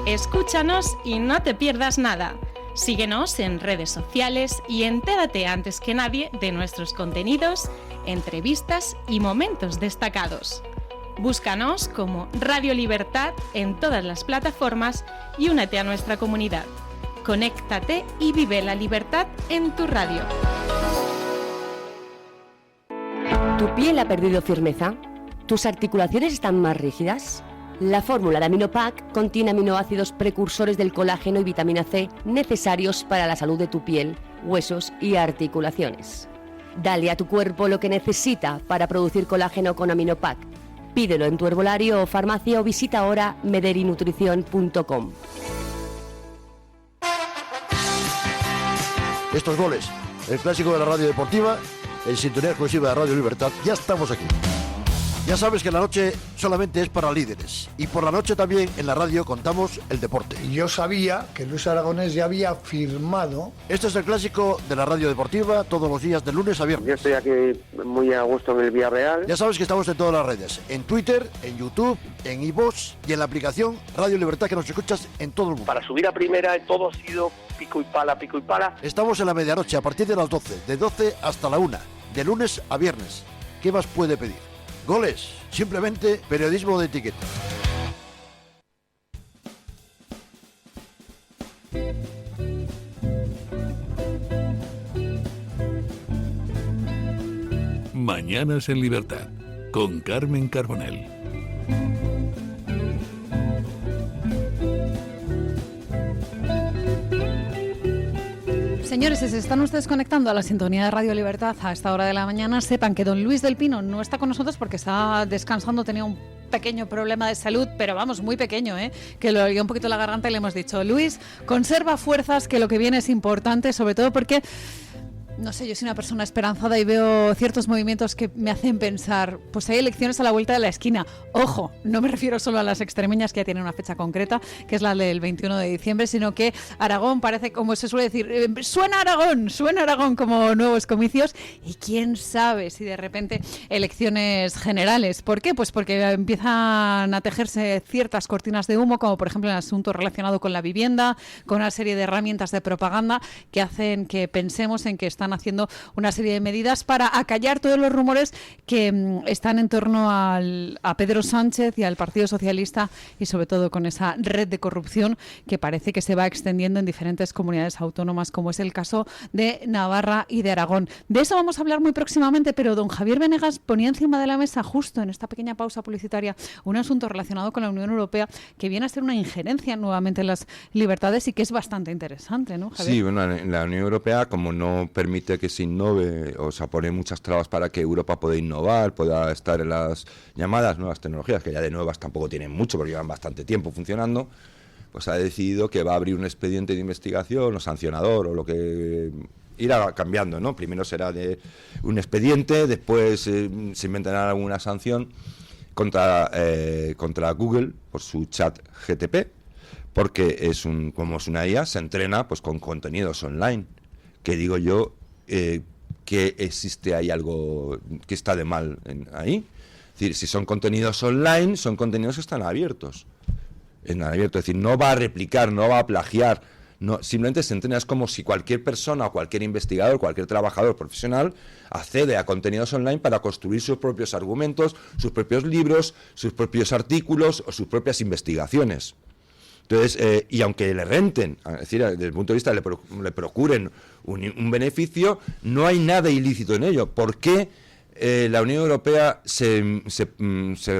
Escúchanos y no te pierdas nada. Síguenos en redes sociales y entérate antes que nadie de nuestros contenidos, entrevistas y momentos destacados. Búscanos como Radio Libertad en todas las plataformas y únete a nuestra comunidad. Conéctate y vive la libertad en tu radio. ¿Tu piel ha perdido firmeza? ¿Tus articulaciones están más rígidas? La fórmula de Aminopac contiene aminoácidos precursores del colágeno y vitamina C necesarios para la salud de tu piel, huesos y articulaciones. Dale a tu cuerpo lo que necesita para producir colágeno con Aminopac. Pídelo en tu herbolario o farmacia o visita ahora mederinutrición.com. Estos goles, el clásico de la radio deportiva, en sintonía exclusiva de Radio Libertad, ya estamos aquí. Ya sabes que la noche solamente es para líderes y por la noche también en la radio contamos el deporte. Yo sabía que Luis Aragonés ya había firmado. Este es el clásico de la radio deportiva todos los días de lunes a viernes. Yo estoy aquí muy a gusto en el Villarreal. Ya sabes que estamos en todas las redes, en Twitter, en YouTube, en iVoox y en la aplicación Radio Libertad que nos escuchas en todo el mundo. Para subir a primera todo ha sido pico y pala, pico y pala. Estamos en la medianoche a partir de las 12, de 12 hasta la 1, de lunes a viernes. ¿Qué más puede pedir? Goles, simplemente periodismo de etiqueta. Mañanas en Libertad, con Carmen Carbonell. Señores, si se están ustedes conectando a la sintonía de Radio Libertad a esta hora de la mañana, sepan que don Luis del Pino no está con nosotros porque está descansando, tenía un pequeño problema de salud, pero vamos, muy pequeño, que lo lió un poquito la garganta y le hemos dicho, Luis, conserva fuerzas, que lo que viene es importante, sobre todo porque... No sé, yo soy una persona esperanzada y veo ciertos movimientos que me hacen pensar, pues hay elecciones a la vuelta de la esquina. Ojo, no me refiero solo a las extremeñas, que ya tienen una fecha concreta, que es la del 21 de diciembre, sino que Aragón parece, como se suele decir, suena Aragón como nuevos comicios, y quién sabe si de repente elecciones generales. ¿Por qué? Pues porque empiezan a tejerse ciertas cortinas de humo, como por ejemplo en el asunto relacionado con la vivienda, con una serie de herramientas de propaganda que hacen que pensemos en que están haciendo una serie de medidas para acallar todos los rumores que están en torno a Pedro Sánchez y al Partido Socialista, y sobre todo con esa red de corrupción que parece que se va extendiendo en diferentes comunidades autónomas, como es el caso de Navarra y de Aragón. De eso vamos a hablar muy próximamente, pero don Javier Venegas ponía encima de la mesa, justo en esta pequeña pausa publicitaria, un asunto relacionado con la Unión Europea que viene a ser una injerencia nuevamente en las libertades y que es bastante interesante, ¿no, Javier? Sí, bueno, la Unión Europea, como no permite que se innove, o sea, pone muchas trabas para que Europa pueda innovar, pueda estar en las llamadas nuevas tecnologías, que ya de nuevas tampoco tienen mucho, porque llevan bastante tiempo funcionando, pues ha decidido que va a abrir un expediente de investigación o sancionador, o lo que irá cambiando, ¿no? Primero será de un expediente, después se inventará alguna sanción contra Google por su chat GTP, porque como es una IA, se entrena pues con contenidos online. Que digo yo, que existe ahí algo que está de mal ahí. Es decir, si son contenidos online, son contenidos que están abiertos. Es decir, no va a replicar, no va a plagiar, no, simplemente se entrena. Es como si cualquier persona o cualquier investigador, cualquier trabajador profesional accede a contenidos online para construir sus propios argumentos, sus propios libros, sus propios artículos o sus propias investigaciones. Entonces, y aunque le renten, es decir, desde el punto de vista le procuren un beneficio, no hay nada ilícito en ello. ¿Por qué la Unión Europea se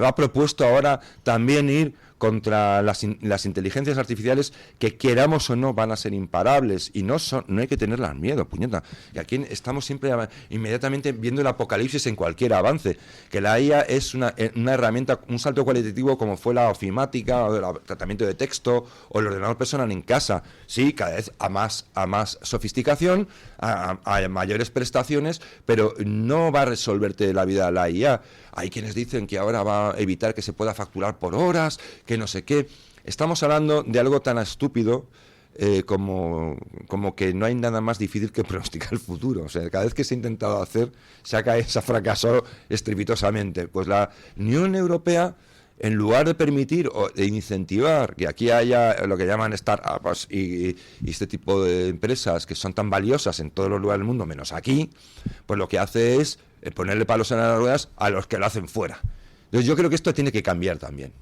ha propuesto ahora también ir contra las inteligencias artificiales que, queramos o no, van a ser imparables? Y no hay que tenerlas miedo, puñeta. Y aquí estamos siempre inmediatamente viendo el apocalipsis en cualquier avance. Que la IA es una herramienta, un salto cualitativo, como fue la ofimática, o el tratamiento de texto, o el ordenador personal en casa. Sí, cada vez a más sofisticación, a mayores prestaciones, pero no va a resolverte la vida la IA. Hay quienes dicen que ahora va a evitar que se pueda facturar por horas, que no sé qué. Estamos hablando de algo tan estúpido como que no hay nada más difícil que pronosticar el futuro. O sea, cada vez que se ha intentado hacer, se ha fracasado estrepitosamente. Pues la Unión Europea, en lugar de permitir o de incentivar que aquí haya lo que llaman startups y este tipo de empresas que son tan valiosas en todos los lugares del mundo, menos aquí, pues lo que hace es ponerle palos en las ruedas a los que lo hacen fuera. Entonces yo creo que esto tiene que cambiar también.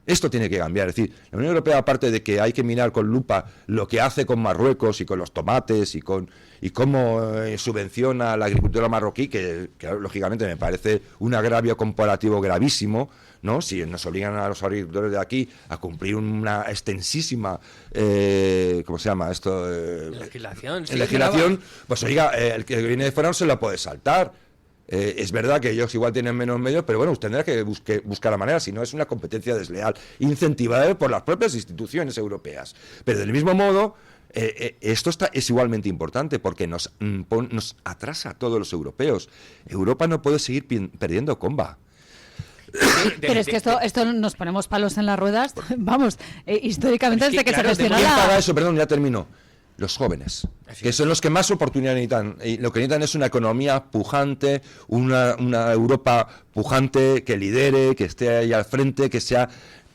Esto tiene que cambiar. Es decir, la Unión Europea, aparte de que hay que mirar con lupa lo que hace con Marruecos y con los tomates y cómo subvenciona la agricultura marroquí, que lógicamente me parece un agravio comparativo gravísimo, ¿no? Si nos obligan a los agricultores de aquí a cumplir una extensísima, ¿cómo se llama esto? Legislación. Sí, legislación, pues oiga, el que viene de fuera no se lo puede saltar. Es verdad que ellos igual tienen menos medios, pero bueno, usted tendrá que buscar la manera, si no es una competencia desleal, incentivada por las propias instituciones europeas. Pero del mismo modo, esto es igualmente importante, porque nos atrasa a todos los europeos. Europa no puede seguir perdiendo comba. Pero es que esto nos ponemos palos en las ruedas, vamos, históricamente desde que se gestiona ¿Quién paga eso? Perdón, ya termino. Los jóvenes, que son los que más oportunidad necesitan. Y lo que necesitan es una economía pujante, una Europa pujante que lidere, que esté ahí al frente, que sea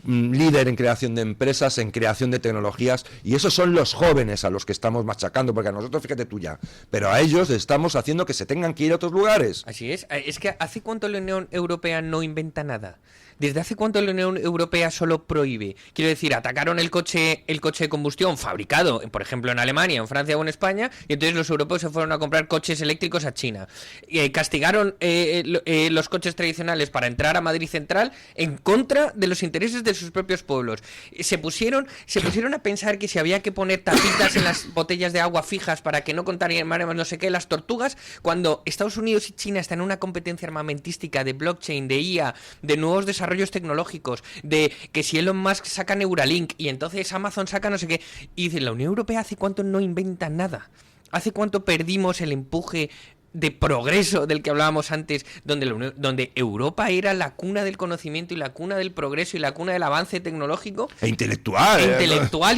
líder en creación de empresas, en creación de tecnologías, y esos son los jóvenes a los que estamos machacando, porque a nosotros, fíjate tú ya, pero a ellos estamos haciendo que se tengan que ir a otros lugares. Así es que ¿hace cuánto la Unión Europea no inventa nada? ¿Desde hace cuánto la Unión Europea solo prohíbe? Quiero decir, atacaron el coche de combustión fabricado, por ejemplo, en Alemania, en Francia o en España, y entonces los europeos se fueron a comprar coches eléctricos a China. Castigaron los coches tradicionales para entrar a Madrid Central en contra de los intereses de sus propios pueblos. Se pusieron a pensar que si había que poner tapitas en las botellas de agua fijas para que no contaminaran no sé qué las tortugas, cuando Estados Unidos y China están en una competencia armamentística de blockchain, de IA, de nuevos desarrollos tecnológicos, de que si Elon Musk saca Neuralink y entonces Amazon saca no sé qué, y dicen, la Unión Europea ¿hace cuánto no inventa nada? ¿Hace cuánto perdimos el empuje de progreso del que hablábamos antes, donde Europa era la cuna del conocimiento y la cuna del progreso y la cuna del avance tecnológico? E intelectual.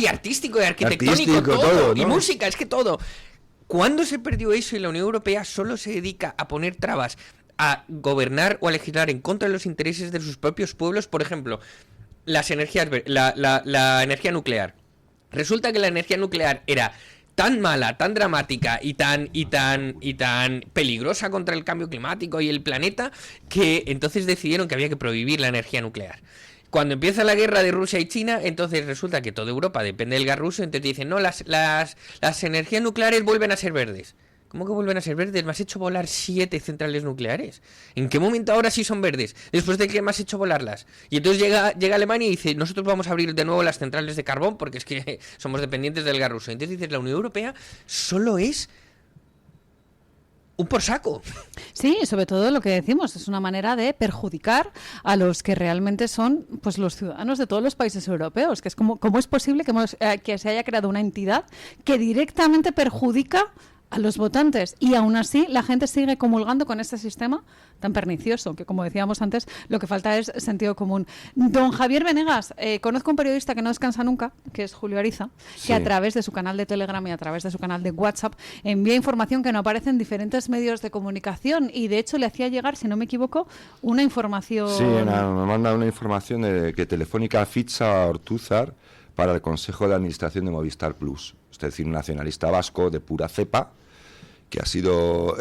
Y artístico y arquitectónico, todo, ¿no? Y música, es que todo. ¿Cuándo se perdió eso y la Unión Europea solo se dedica a poner trabas, a gobernar o a legislar en contra de los intereses de sus propios pueblos? Por ejemplo, la energía nuclear. Resulta que la energía nuclear era tan mala, tan dramática y tan peligrosa contra el cambio climático y el planeta, que entonces decidieron que había que prohibir la energía nuclear. Cuando empieza la guerra de Rusia y China, entonces resulta que toda Europa depende del gas ruso, entonces dicen, no, las energías nucleares vuelven a ser verdes. ¿Cómo que vuelven a ser verdes? ¿Me has hecho volar 7 centrales nucleares? ¿En qué momento ahora sí son verdes? Después de que me has hecho volarlas. Y entonces llega Alemania y dice, nosotros vamos a abrir de nuevo las centrales de carbón porque es que somos dependientes del gas ruso. Entonces dices, la Unión Europea solo es un por saco. Sí, sobre todo lo que decimos, es una manera de perjudicar a los que realmente son pues los ciudadanos de todos los países europeos, que es como ¿cómo es posible que se haya creado una entidad que directamente perjudica a los votantes? Y aún así la gente sigue comulgando con este sistema tan pernicioso, que como decíamos antes, lo que falta es sentido común. Don Javier Venegas, conozco un periodista que no descansa nunca, que es Julio Ariza, que a través de su canal de Telegram y a través de su canal de WhatsApp envía información que no aparece en diferentes medios de comunicación, y de hecho le hacía llegar, si no me equivoco, una información... Sí, me manda una información de que Telefónica ficha a Ortúzar para el Consejo de Administración de Movistar Plus, es decir, un nacionalista vasco de pura cepa, que ha sido,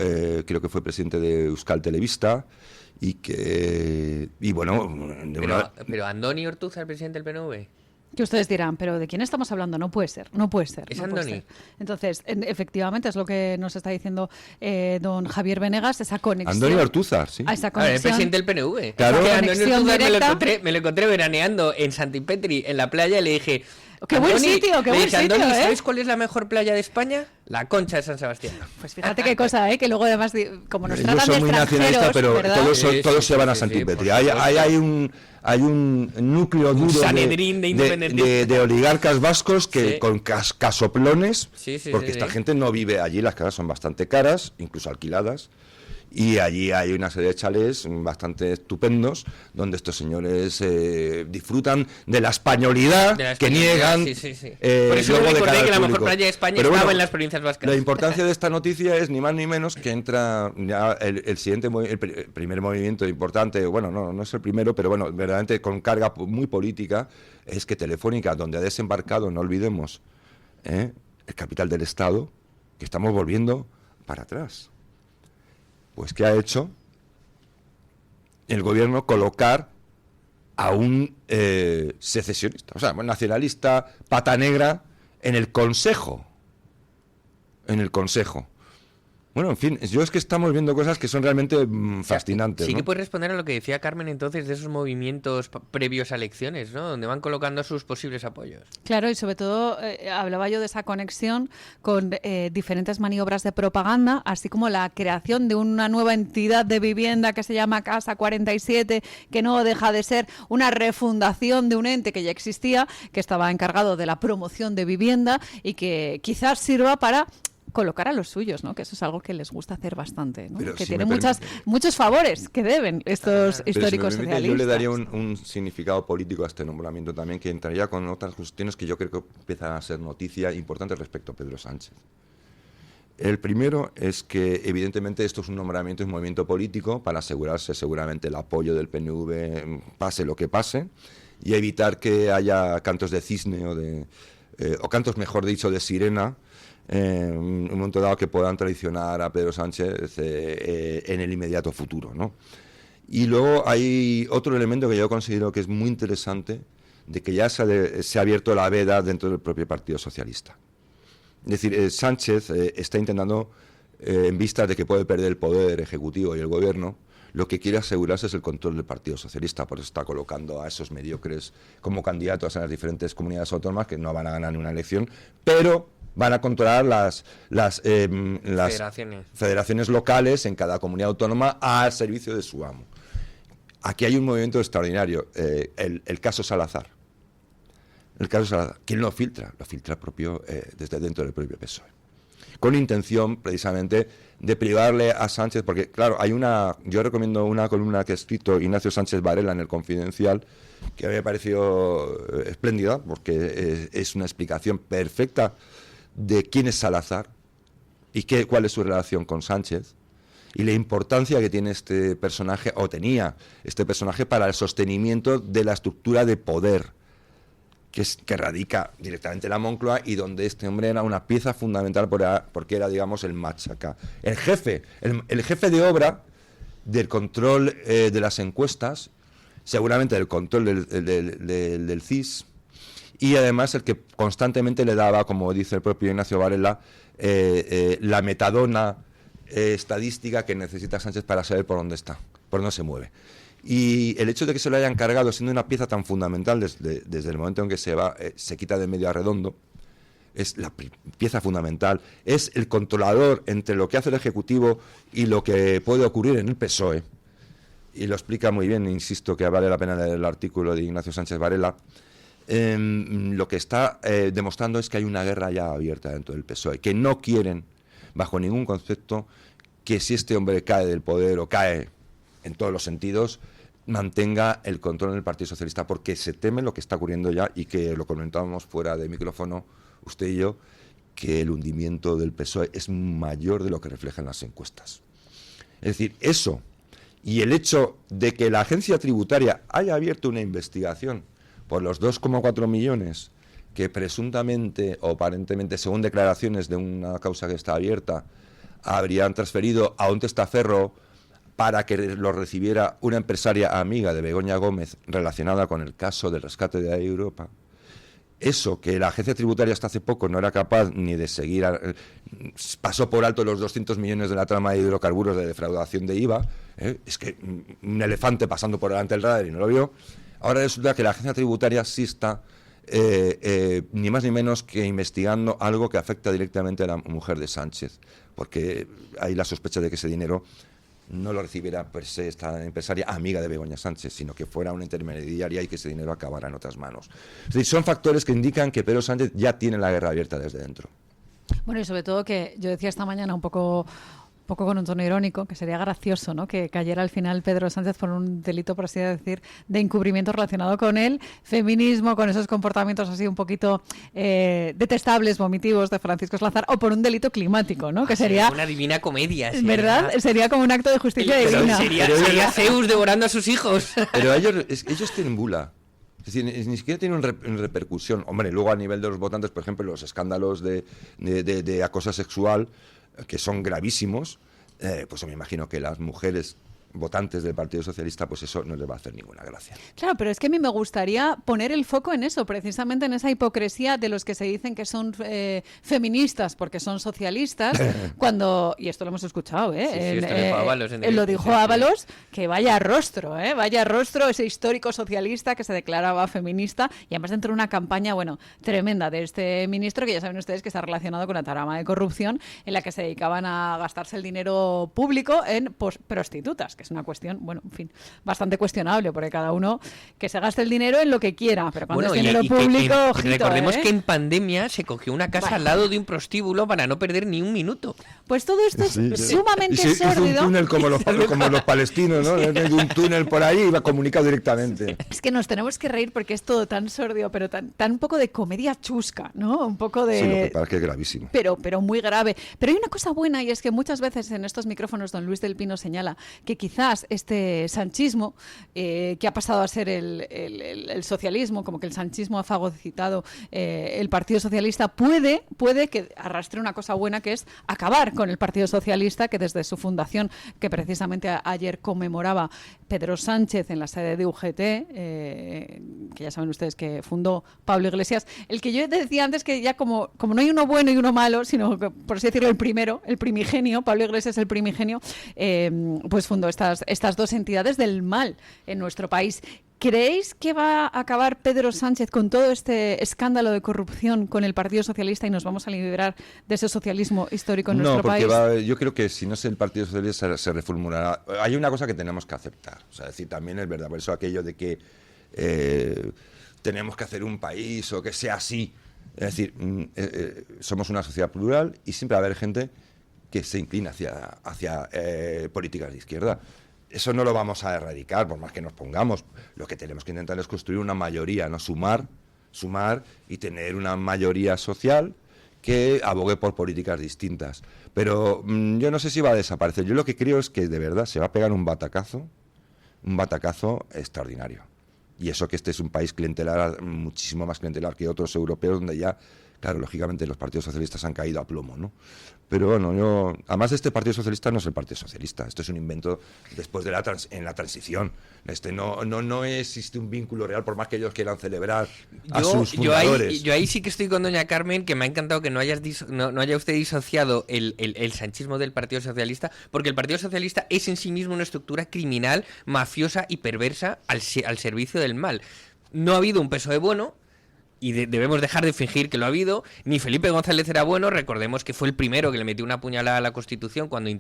creo que fue presidente de Euskal Telebista, y que, y bueno... Pero Andoni Ortúzar, presidente del PNV... Que ustedes dirán, ¿pero de quién estamos hablando? No puede ser, no puede ser. Es no Andoni. puede ser. Entonces, efectivamente, es lo que nos está diciendo don Javier Venegas, esa conexión... Andoni Ortúzar, sí. Esa conexión, el presidente del PNV. Claro. Que Andoni Ortúzar me lo encontré veraneando en Santipetri, en la playa, y le dije... ¡Qué buen sitio, qué buen sitio! Andoni, ¿sabes cuál es la mejor playa de España? La Concha de San Sebastián. Pues fíjate qué cosa, que luego además, como nos Yo tratan soy de muy extranjeros, nacionalista, pero ¿verdad? todos se van a Santipetri. Hay un núcleo duro Sanedrín de oligarcas vascos que con casoplones, Sí, porque esta gente no vive allí, las casas son bastante caras, incluso alquiladas. Y allí hay una serie de chalés bastante estupendos donde estos señores disfrutan de la españolidad, que niegan. Por eso me recordé que la mejor playa de España estaba en las provincias vascas. La importancia de esta noticia es ni más ni menos que entra ya el siguiente, el primer movimiento importante, bueno, no es el primero, pero bueno, verdaderamente con carga muy política, es que Telefónica, donde ha desembarcado, no olvidemos, el capital del Estado, que estamos volviendo para atrás. Pues ¿qué ha hecho el gobierno? Colocar a un secesionista, o sea, un nacionalista, pata negra, en el Consejo. Bueno, en fin, yo es que estamos viendo cosas que son realmente fascinantes. Sí, ¿no? que puedes responder a lo que decía Carmen entonces de esos movimientos previos a elecciones, ¿no? Donde van colocando sus posibles apoyos. Claro, y sobre todo hablaba yo de esa conexión con diferentes maniobras de propaganda, así como la creación de una nueva entidad de vivienda que se llama Casa 47, que no deja de ser una refundación de un ente que ya existía, que estaba encargado de la promoción de vivienda y que quizás sirva para colocar a los suyos, ¿no? Que eso es algo que les gusta hacer bastante, ¿no? Pero que si tienen muchos favores que deben estos históricos socialistas. Yo le daría un significado político a este nombramiento también, que entraría con otras cuestiones que yo creo que empiezan a ser noticia importante respecto a Pedro Sánchez. El primero es que evidentemente esto es un nombramiento, es un movimiento político para asegurarse seguramente el apoyo del PNV, pase lo que pase, y evitar que haya cantos de cisne o cantos, mejor dicho, de sirena, en un momento dado que puedan traicionar a Pedro Sánchez en el inmediato futuro, ¿no? Y luego hay otro elemento que yo considero que es muy interesante, de que ya se ha abierto la veda dentro del propio Partido Socialista. Es decir, Sánchez está intentando, en vista de que puede perder el poder ejecutivo y el gobierno, lo que quiere asegurarse es el control del Partido Socialista, por eso está colocando a esos mediocres como candidatos en las diferentes comunidades autónomas que no van a ganar ni una elección, pero van a controlar las federaciones locales en cada comunidad autónoma al servicio de su amo. Aquí hay un movimiento extraordinario, el caso Salazar. El caso Salazar, ¿quién lo filtra? Lo filtra propio, desde dentro del propio PSOE. Con intención, precisamente, de privarle a Sánchez, porque, claro, yo recomiendo una columna que ha escrito Ignacio Sánchez Varela en El Confidencial, que me ha parecido espléndida, porque es una explicación perfecta de quién es Salazar y cuál es su relación con Sánchez, y la importancia que tiene este personaje, o tenía este personaje, para el sostenimiento de la estructura de poder que radica directamente en la Moncloa, y donde este hombre era una pieza fundamental porque era, digamos, el machaca, el jefe de obra del control de las encuestas, seguramente del control del CIS, y además el que constantemente le daba, como dice el propio Ignacio Varela, la metadona estadística que necesita Sánchez para saber por dónde está, por dónde se mueve. Y el hecho de que se lo hayan cargado, siendo una pieza tan fundamental desde el momento en que se quita de medio a Redondo, es la pieza fundamental, es el controlador entre lo que hace el Ejecutivo y lo que puede ocurrir en el PSOE. Y lo explica muy bien, insisto que vale la pena leer el artículo de Ignacio Sánchez Varela. Lo que está demostrando es que hay una guerra ya abierta dentro del PSOE, que no quieren, bajo ningún concepto, que si este hombre cae del poder o cae en todos los sentidos, mantenga el control en el Partido Socialista, porque se teme lo que está ocurriendo ya, y que lo comentábamos fuera de micrófono usted y yo, que el hundimiento del PSOE es mayor de lo que reflejan las encuestas. Es decir, eso, y el hecho de que la agencia tributaria haya abierto una investigación por los 2,4 millones que presuntamente o aparentemente, según declaraciones de una causa que está abierta, habrían transferido a un testaferro para que lo recibiera una empresaria amiga de Begoña Gómez relacionada con el caso del rescate de Europa. Eso, que la agencia tributaria hasta hace poco no era capaz ni de seguir, pasó por alto los 200 millones de la trama de hidrocarburos de defraudación de IVA, es que un elefante pasando por delante del radar y no lo vio. Ahora resulta que la agencia tributaria sí está ni más ni menos que investigando algo que afecta directamente a la mujer de Sánchez, porque hay la sospecha de que ese dinero no lo recibiera per se esta empresaria amiga de Begoña Sánchez, sino que fuera una intermediaria y que ese dinero acabara en otras manos. Es decir, son factores que indican que Pedro Sánchez ya tiene la guerra abierta desde dentro. Bueno, y sobre todo que yo decía esta mañana un poco con un tono irónico, que sería gracioso, ¿no?, que cayera al final Pedro Sánchez por un delito, por así decir, de encubrimiento relacionado con el feminismo, con esos comportamientos así un poquito detestables, vomitivos de Francisco Salazar, o por un delito climático, ¿no?, que sería una divina comedia, ¿sí? ¿Verdad? Sería como un acto de justicia divina. Sería Zeus devorando a sus hijos. Pero ellos tienen bula. Es decir, ni siquiera tienen repercusión. Hombre, luego a nivel de los votantes, por ejemplo, los escándalos de acoso sexual, que son gravísimos, pues me imagino que las mujeres votantes del Partido Socialista, pues eso no les va a hacer ninguna gracia. Claro, pero es que a mí me gustaría poner el foco en eso, precisamente en esa hipocresía de los que se dicen que son feministas porque son socialistas, cuando, y esto lo hemos escuchado, lo dijo Ábalos, que vaya rostro ese histórico socialista que se declaraba feminista, y además dentro de una campaña, tremenda de este ministro, que ya saben ustedes que está relacionado con la trama de corrupción en la que se dedicaban a gastarse el dinero público en prostitutas, que es una cuestión, bastante cuestionable, porque cada uno que se gaste el dinero en lo que quiera, pero cuando es dinero público, recordemos que en pandemia se cogió una casa al lado de un prostíbulo para no perder ni un minuto. Pues todo esto es sumamente sórdido. Hizo un túnel como los palestinos, ¿no? Un túnel por ahí y va comunicado directamente. Es que nos tenemos que reír porque es todo tan sórdido, pero tan un poco de comedia chusca, ¿no? Un poco de... Sí, lo que pasa es que es gravísimo. Pero muy grave. Pero hay una cosa buena, y es que muchas veces en estos micrófonos don Luis del Pino señala que quizás este sanchismo, que ha pasado a ser el socialismo, como que el sanchismo ha fagocitado el Partido Socialista, puede que arrastre una cosa buena, que es acabar con el Partido Socialista, que desde su fundación, que precisamente ayer conmemoraba Pedro Sánchez en la sede de UGT, que ya saben ustedes que fundó Pablo Iglesias, el que yo decía antes que ya como no hay uno bueno y uno malo, sino que, por así decirlo, el primero, el primigenio, Pablo Iglesias el primigenio, pues fundó estas dos entidades del mal en nuestro país. ¿Creéis que va a acabar Pedro Sánchez con todo este escándalo de corrupción con el Partido Socialista y nos vamos a liberar de ese socialismo histórico en nuestro país? No, porque yo creo que si no es el Partido Socialista se reformulará. Hay una cosa que tenemos que aceptar, o sea, decir, también es verdad, por eso aquello de que tenemos que hacer un país o que sea así. Es decir, somos una sociedad plural y siempre va a haber gente que se inclina hacia políticas de izquierda. Eso no lo vamos a erradicar, por más que nos pongamos. Lo que tenemos que intentar es construir una mayoría, no sumar y tener una mayoría social que abogue por políticas distintas. Pero yo no sé si va a desaparecer. Yo lo que creo es que de verdad se va a pegar un batacazo extraordinario. Y eso que este es un país clientelar, muchísimo más clientelar que otros europeos, donde ya, claro, lógicamente los partidos socialistas han caído a plomo, ¿no? Pero bueno, además este Partido Socialista no es el Partido Socialista, esto es un invento después de en la transición. No existe un vínculo real, por más que ellos quieran celebrar a sus fundadores. Yo ahí sí que estoy con doña Carmen, que me ha encantado que no haya usted disociado el sanchismo del Partido Socialista, porque el Partido Socialista es en sí mismo una estructura criminal, mafiosa y perversa al servicio del mal. No ha habido un PSOE bueno, y debemos dejar de fingir que lo ha habido. Ni Felipe González era bueno, recordemos que fue el primero que le metió una puñalada a la Constitución cuando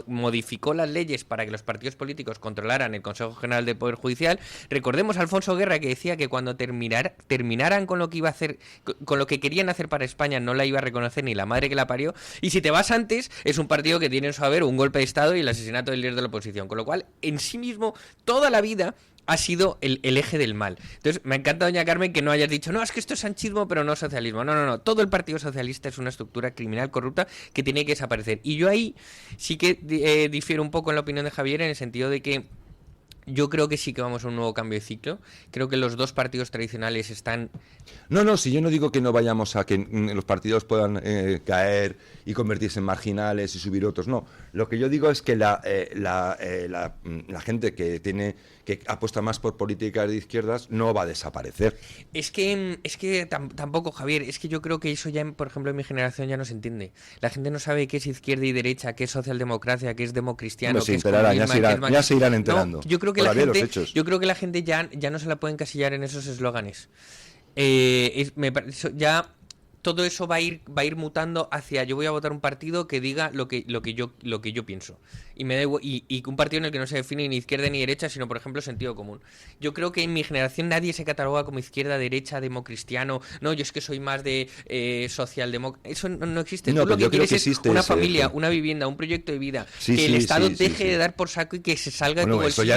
modificó las leyes para que los partidos políticos controlaran el Consejo General del Poder Judicial. Recordemos a Alfonso Guerra, que decía que cuando terminaran con lo que iba a hacer, con lo que querían hacer para España, no la iba a reconocer ni la madre que la parió. Y si te vas antes, es un partido que tiene en su haber un golpe de Estado y el asesinato del líder de la oposición, con lo cual en sí mismo toda la vida ha sido el eje del mal. Entonces, me encanta, doña Carmen, que no hayas dicho, no, es que esto es sanchismo, pero no socialismo. No. Todo el Partido Socialista es una estructura criminal corrupta que tiene que desaparecer. Y yo ahí sí que difiero un poco en la opinión de Javier, en el sentido de que yo creo que sí que vamos a un nuevo cambio de ciclo. Creo que los dos partidos tradicionales están... No, si yo no digo que no vayamos a que los partidos puedan caer y convertirse en marginales y subir otros, no. Lo que yo digo es que la gente que apuesta más por políticas de izquierdas no va a desaparecer. Es que tampoco, Javier, es que yo creo que eso ya, por ejemplo, en mi generación ya no se entiende. La gente no sabe qué es izquierda y derecha, qué es socialdemocracia, qué es democristiano, qué es comunismo, ya se irán enterando. No, yo creo que la gente ya no se la puede encasillar en esos eslóganes. Ya todo eso va a ir mutando hacia yo voy a votar un partido que diga lo que yo pienso. Y me da igual, y un partido en el que no se define ni izquierda ni derecha, sino, por ejemplo, sentido común. Yo creo que en mi generación nadie se cataloga como izquierda, derecha, democristiano. No, yo es que soy más de socialdemócrata. Eso no existe. No, tú lo que quieres es una familia, una vivienda, un proyecto de vida. Que el Estado deje de dar por saco y que se salga de tu bolsillo.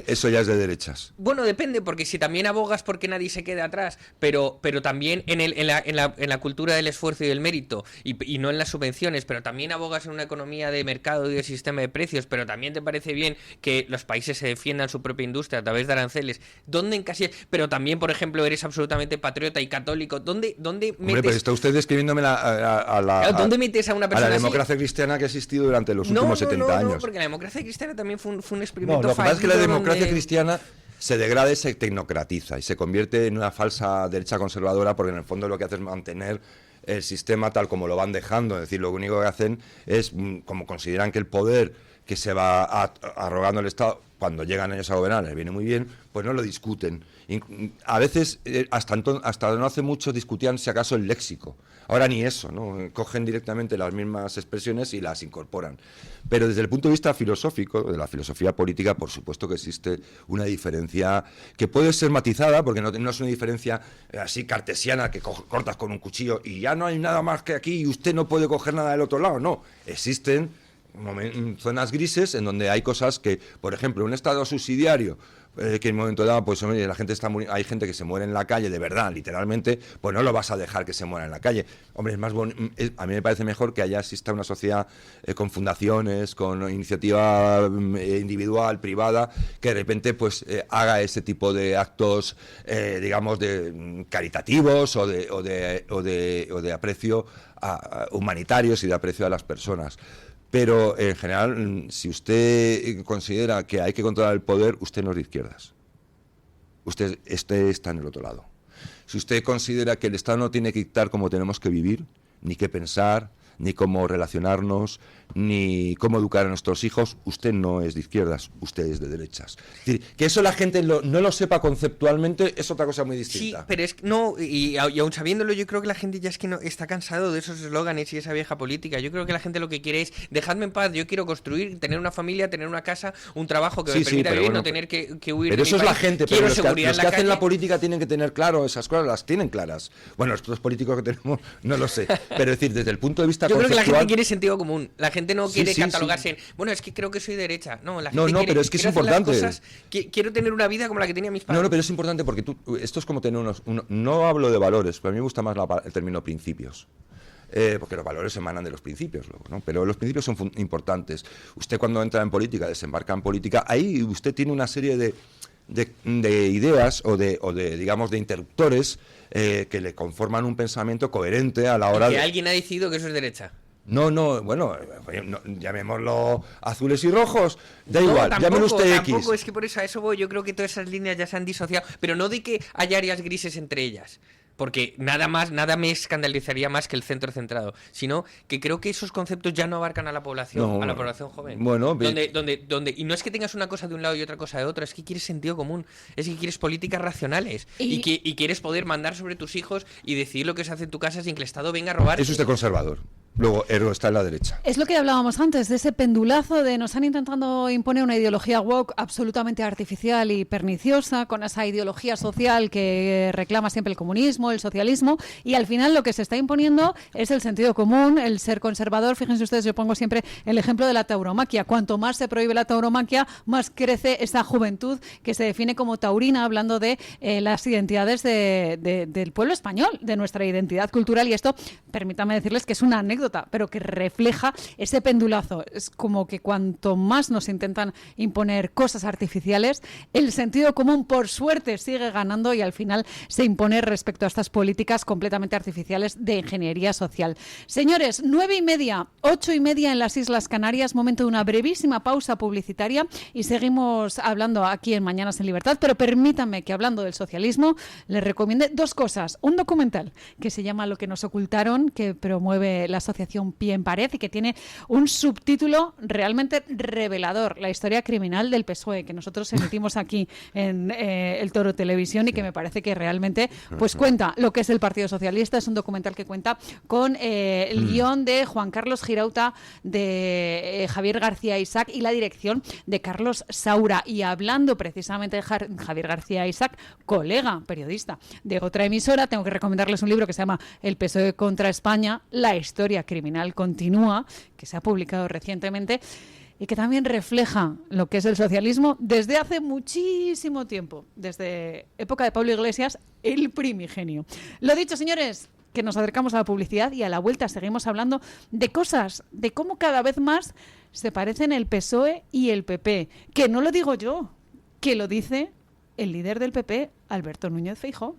Eso ya es de derechas. Bueno, depende, porque si también abogas porque nadie se quede atrás, pero también en la cultura del esfuerzo y del mérito, y no en las subvenciones, pero también abogas en una economía de mercado y de sistema de precios, pero también te parece bien que los países se defiendan su propia industria a través de aranceles, ¿dónde encasillas? Pero también, por ejemplo, eres absolutamente patriota y católico, ¿dónde metes? Hombre, pues está usted describiéndome ¿dónde metes a una persona a la democracia cristiana que ha existido durante los últimos 70 años? No, porque la democracia cristiana también fue un experimento lo que pasa es que la democracia donde... cristiana se degrada y se tecnocratiza y se convierte en una falsa derecha conservadora, porque en el fondo lo que hace es mantener el sistema tal como lo van dejando. Es decir, lo único que hacen es, como consideran que el poder que se va arrogando el Estado, cuando llegan ellos a gobernar, les viene muy bien, pues no lo discuten. A veces, hasta no hace mucho, discutían si acaso el léxico. Ahora ni eso, ¿no? Cogen directamente las mismas expresiones y las incorporan. Pero desde el punto de vista filosófico, de la filosofía política, por supuesto que existe una diferencia que puede ser matizada, porque no es una diferencia así cartesiana que cortas con un cuchillo y ya no hay nada más que aquí y usted no puede coger nada del otro lado. No, existen zonas grises en donde hay cosas que, por ejemplo, un Estado subsidiario que en un momento dado, pues hombre, hay gente que se muere en la calle, de verdad, literalmente, pues no lo vas a dejar que se muera en la calle. Hombre, a mí me parece mejor que exista una sociedad con fundaciones, con iniciativa individual, privada, que de repente pues haga ese tipo de actos, digamos, de caritativos o de aprecio humanitarios y de aprecio a las personas. Pero en general, si usted considera que hay que controlar el poder, usted no es de izquierdas. Usted está en el otro lado. Si usted considera que el Estado no tiene que dictar cómo tenemos que vivir, ni qué pensar, ni cómo relacionarnos, ni cómo educar a nuestros hijos, usted no es de izquierdas, usted es de derechas. Es decir, que eso la gente no lo sepa conceptualmente es otra cosa muy distinta. Sí, pero es que no, y aún sabiéndolo, yo creo que la gente ya es que no está cansado de esos eslóganes y esa vieja política. Yo creo que la gente lo que quiere es dejadme en paz, yo quiero construir, tener una familia, tener una casa, un trabajo que me permita vivir, no tener que huir. Pero eso es la gente, pero los que hacen la política tienen que tener claro esas cosas, las tienen claras. Bueno, los políticos que tenemos, no lo sé, pero es decir, desde el punto de vista yo creo que la gente quiere sentido sentido común. La gente no quiere catalogarse en, bueno, es que creo que soy derecha. No, la gente quiere, pero es que es importante. Cosas, quiero tener una vida como la que tenía mis padres. No, pero es importante porque esto es como tener no hablo de valores, pero a mí me gusta más el término principios. Porque los valores emanan de los principios luego, ¿no? Pero los principios son importantes. Usted cuando entra en política, desembarca en política, ahí usted tiene una serie de ideas o de digamos, de interruptores que le conforman un pensamiento coherente a la hora de... alguien ha decidido que eso es derecha. No, bueno, llamémoslo azules y rojos, da igual, llámelo usted X. Tampoco, es que por eso a eso voy, yo creo que todas esas líneas ya se han disociado, pero no de que haya áreas grises entre ellas, porque nada me escandalizaría más que el centro centrado, sino que creo que esos conceptos ya no abarcan a la población, a la población joven. Bueno, donde y no es que tengas una cosa de un lado y otra cosa de otro, es que quieres sentido común, es que quieres políticas racionales y quieres poder mandar sobre tus hijos y decidir lo que se hace en tu casa sin que el Estado venga a robar. Es usted conservador. Luego, Ero está en la derecha. Es lo que hablábamos antes, de ese pendulazo de nos han intentado imponer una ideología woke absolutamente artificial y perniciosa, con esa ideología social que reclama siempre el comunismo, el socialismo, y al final lo que se está imponiendo es el sentido común, el ser conservador. Fíjense ustedes, yo pongo siempre el ejemplo de la tauromaquia. Cuanto más se prohíbe la tauromaquia, más crece esa juventud que se define como taurina, hablando de las identidades del pueblo español, de nuestra identidad cultural, y esto, permítame decirles que es una anécdota, pero que refleja ese pendulazo. Es como que cuanto más nos intentan imponer cosas artificiales, el sentido común, por suerte, sigue ganando y al final se impone respecto a estas políticas completamente artificiales de ingeniería social. Señores, 9:30, 8:30 en las Islas Canarias, momento de una brevísima pausa publicitaria y seguimos hablando aquí en Mañanas en Libertad, pero permítanme que, hablando del socialismo, les recomiende dos cosas. Un documental que se llama Lo que nos ocultaron, que promueve la Asociación Pie en Pared y que tiene un subtítulo realmente revelador, la historia criminal del PSOE, que nosotros emitimos aquí en El Toro Televisión y que me parece que realmente pues cuenta lo que es el Partido Socialista. Es un documental que cuenta con el guión de Juan Carlos Girauta, de Javier García Isaac y la dirección de Carlos Saura. Y hablando precisamente de Javier García Isaac, colega periodista de otra emisora, tengo que recomendarles un libro que se llama El PSOE contra España, la historia criminal continúa, que se ha publicado recientemente y que también refleja lo que es el socialismo desde hace muchísimo tiempo, desde época de Pablo Iglesias, el primigenio. Lo dicho, señores, que nos acercamos a la publicidad y a la vuelta seguimos hablando de cosas, de cómo cada vez más se parecen el PSOE y el PP, que no lo digo yo, que lo dice el líder del PP, Alberto Núñez Feijóo.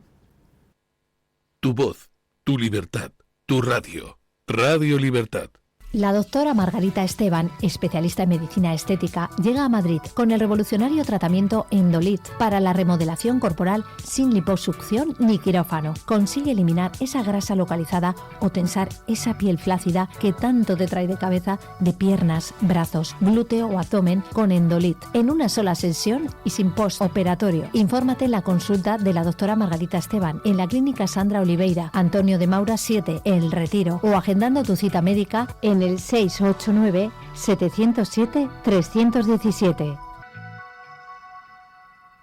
Tu voz, tu libertad, tu radio. Radio Libertad. La doctora Margarita Esteban, especialista en medicina estética, llega a Madrid con el revolucionario tratamiento Endolit para la remodelación corporal sin liposucción ni quirófano. Consigue eliminar esa grasa localizada o tensar esa piel flácida que tanto te trae de cabeza, de piernas, brazos, glúteo o abdomen con Endolit. En una sola sesión y sin postoperatorio. Infórmate en la consulta de la doctora Margarita Esteban en la Clínica Sandra Oliveira, Antonio de Maura 7, El Retiro, o agendando tu cita médica en el 689-707-317.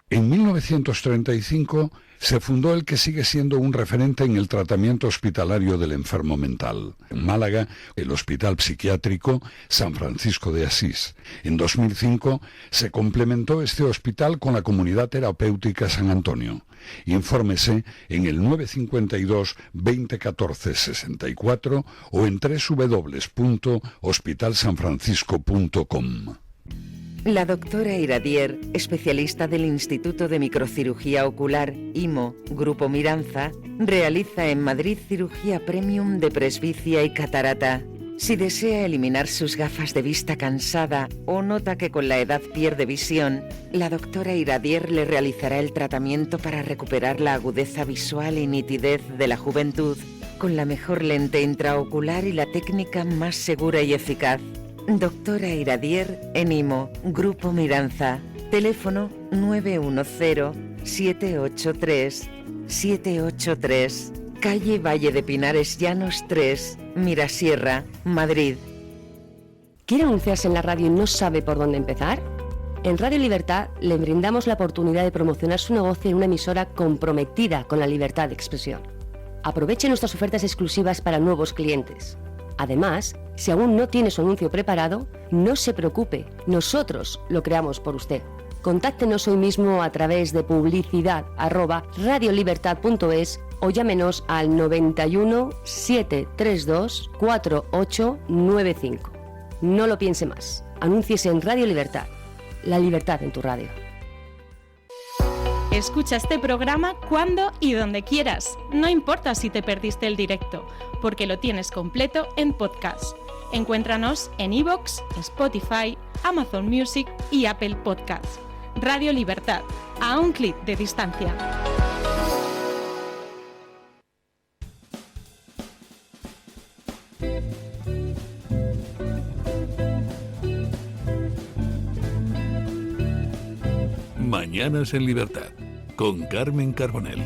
En 1935 se fundó el que sigue siendo un referente en el tratamiento hospitalario del enfermo mental. En Málaga, el Hospital Psiquiátrico San Francisco de Asís. En 2005 se complementó este hospital con la Comunidad Terapéutica San Antonio. Infórmese en el 952 2014 64 o en www.hospitalsanfrancisco.com. La doctora Iradier, especialista del Instituto de Microcirugía Ocular, IMO, Grupo Miranza, realiza en Madrid cirugía premium de presbicia y catarata. Si desea eliminar sus gafas de vista cansada o nota que con la edad pierde visión, la doctora Iradier le realizará el tratamiento para recuperar la agudeza visual y nitidez de la juventud con la mejor lente intraocular y la técnica más segura y eficaz. Doctora Iradier en IMO, Grupo Miranza. Teléfono 910-783-783. Calle Valle de Pinares Llanos 3, Mirasierra, Madrid. ¿Quiere anunciarse en la radio y no sabe por dónde empezar? En Radio Libertad le brindamos la oportunidad de promocionar su negocio en una emisora comprometida con la libertad de expresión. Aproveche nuestras ofertas exclusivas para nuevos clientes. Además, si aún no tiene su anuncio preparado, no se preocupe, nosotros lo creamos por usted. Contáctenos hoy mismo a través de publicidad@radiolibertad.es o llámenos al 91 732 4895. No lo piense más, anúnciese en Radio Libertad. La libertad en tu radio. Escucha este programa cuando y donde quieras. No importa si te perdiste el directo, porque lo tienes completo en podcast. Encuéntranos en iVoox, Spotify, Amazon Music y Apple Podcasts. Radio Libertad, a un clic de distancia. Mañanas en Libertad, con Carmen Carbonell.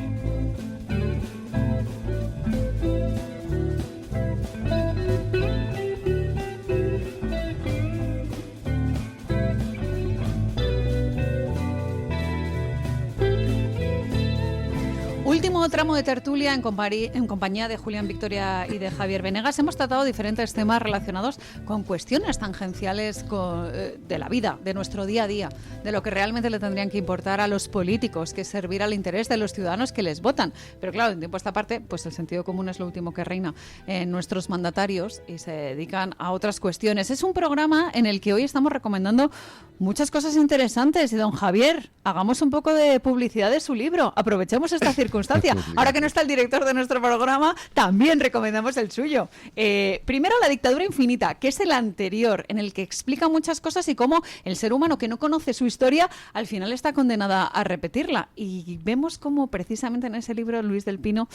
Último tramo de tertulia en compañía de Julián Victoria y de Javier Venegas. Hemos tratado diferentes temas relacionados con cuestiones tangenciales de la vida, de nuestro día a día, de lo que realmente le tendrían que importar a los políticos, que es servir al interés de los ciudadanos que les votan. Pero claro, en tiempo a esta parte, pues el sentido común es lo último que reina en nuestros mandatarios y se dedican a otras cuestiones. Es un programa en el que hoy estamos recomendando muchas cosas interesantes. Y don Javier, hagamos un poco de publicidad de su libro. Aprovechemos esta circunstancia. Ahora que no está el director de nuestro programa, también recomendamos el suyo. Primero, La dictadura infinita, que es el anterior, en el que explica muchas cosas y cómo el ser humano que no conoce su historia, al final está condenada a repetirla. Y vemos cómo precisamente en ese libro Luis del Pino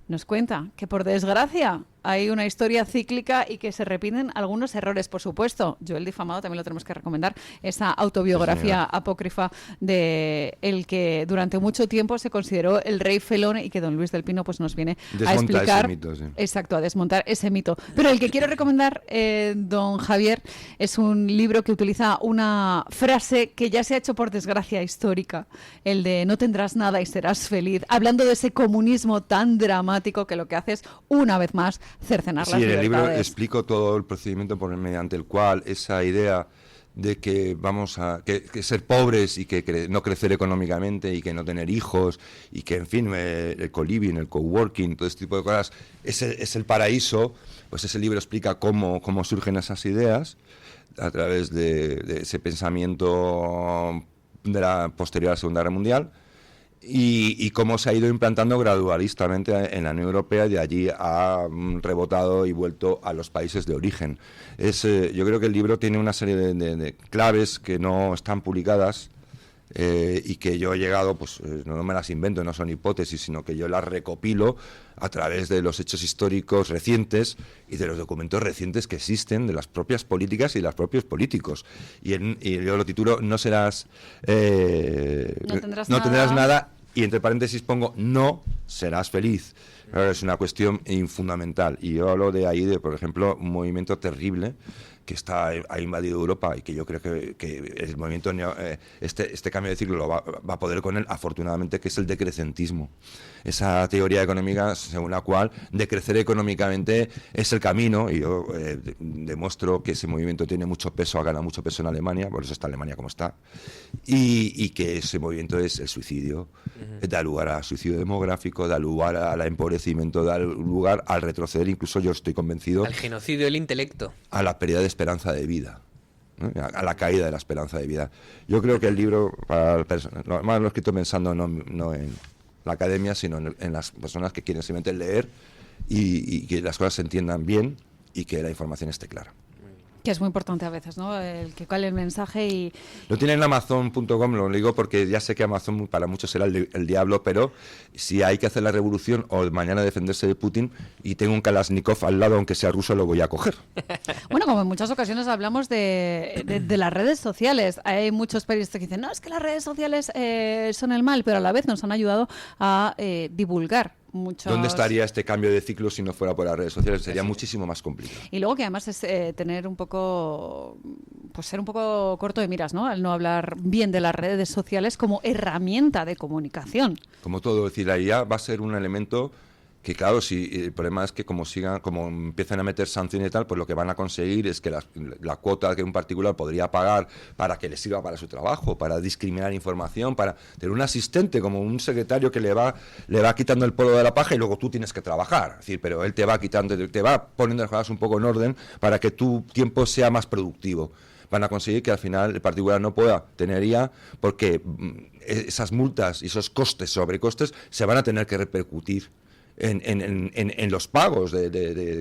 nos cuenta que, por desgracia, hay una historia cíclica y que se repiten algunos errores, por supuesto. Yo, el difamado, también lo tenemos que recomendar, esa autobiografía apócrifa de el que durante mucho tiempo se consideró el rey felón y que don Luis del Pino pues nos viene a explicar. Ese mito, sí. Exacto, a desmontar ese mito. Pero el que quiero recomendar, don Javier, es un libro que utiliza una frase que ya se ha hecho, por desgracia, histórica, el de no tendrás nada y serás feliz, hablando de ese comunismo tan dramático que lo que hace es, una vez más, cercenar las libertades. Sí, en el libro explico todo el procedimiento mediante el cual esa idea de que vamos a que ser pobres y que no crecer económicamente y que no tener hijos y que, en fin, el co-living, el coworking, todo este tipo de cosas es el paraíso. Pues ese libro explica cómo surgen esas ideas a través de ese pensamiento de la posterior a la Segunda Guerra Mundial. Y cómo se ha ido implantando gradualistamente en la Unión Europea y de allí ha rebotado y vuelto a los países de origen. Yo creo que el libro tiene una serie de claves que no están publicadas y que yo he llegado, pues no me las invento, no son hipótesis, sino que yo las recopilo a través de los hechos históricos recientes y de los documentos recientes que existen de las propias políticas y de los propios políticos. Y yo lo titulo No tendrás nada. Y entre paréntesis pongo, no serás feliz. Claro, es una cuestión fundamental. Y yo hablo de ahí, por ejemplo, un movimiento terrible ha invadido Europa y que yo creo que el movimiento este cambio de ciclo lo va a poder con él, afortunadamente, que es el decrecentismo. Esa teoría económica según la cual decrecer económicamente es el camino, y yo demuestro que ese movimiento tiene mucho peso, ha ganado mucho peso en Alemania, por eso está Alemania como está, y que ese movimiento es el suicidio. Da lugar al suicidio demográfico, da lugar al empobrecimiento, da lugar al retroceder, incluso yo estoy convencido, al genocidio del intelecto, a la pérdida de esperanza de vida, ¿no? A la caída de la esperanza de vida. Yo creo que el libro, además lo he escrito pensando no en la academia, sino en las personas que quieren simplemente leer y que las cosas se entiendan bien y que la información esté clara. Que es muy importante a veces, ¿no? El que cuál el mensaje y... Lo tiene en Amazon.com, lo digo porque ya sé que Amazon para muchos será el diablo, pero si hay que hacer la revolución o mañana defenderse de Putin y tengo un Kalashnikov al lado, aunque sea ruso, lo voy a coger. Bueno, como en muchas ocasiones hablamos de las redes sociales. Hay muchos periodistas que dicen, no, es que las redes sociales son el mal, pero a la vez nos han ayudado a divulgar muchos... ¿Dónde estaría este cambio de ciclo si no fuera por las redes sociales? Sería muchísimo más complicado. Y luego que además es tener un poco, pues ser un poco corto de miras, ¿no? Al no hablar bien de las redes sociales como herramienta de comunicación. Como todo, es decir, la IA va a ser un elemento que, claro, si el problema es que como empiezan a meter sanciones y tal, pues lo que van a conseguir es que la cuota que un particular podría pagar para que le sirva para su trabajo, para discriminar información, para tener un asistente como un secretario que le va quitando el polvo de la paja y luego tú tienes que trabajar. Es decir, pero él te va poniendo las cosas un poco en orden para que tu tiempo sea más productivo. Van a conseguir que al final el particular no pueda tener IA porque esas multas y esos costes, sobrecostes, se van a tener que repercutir en los pagos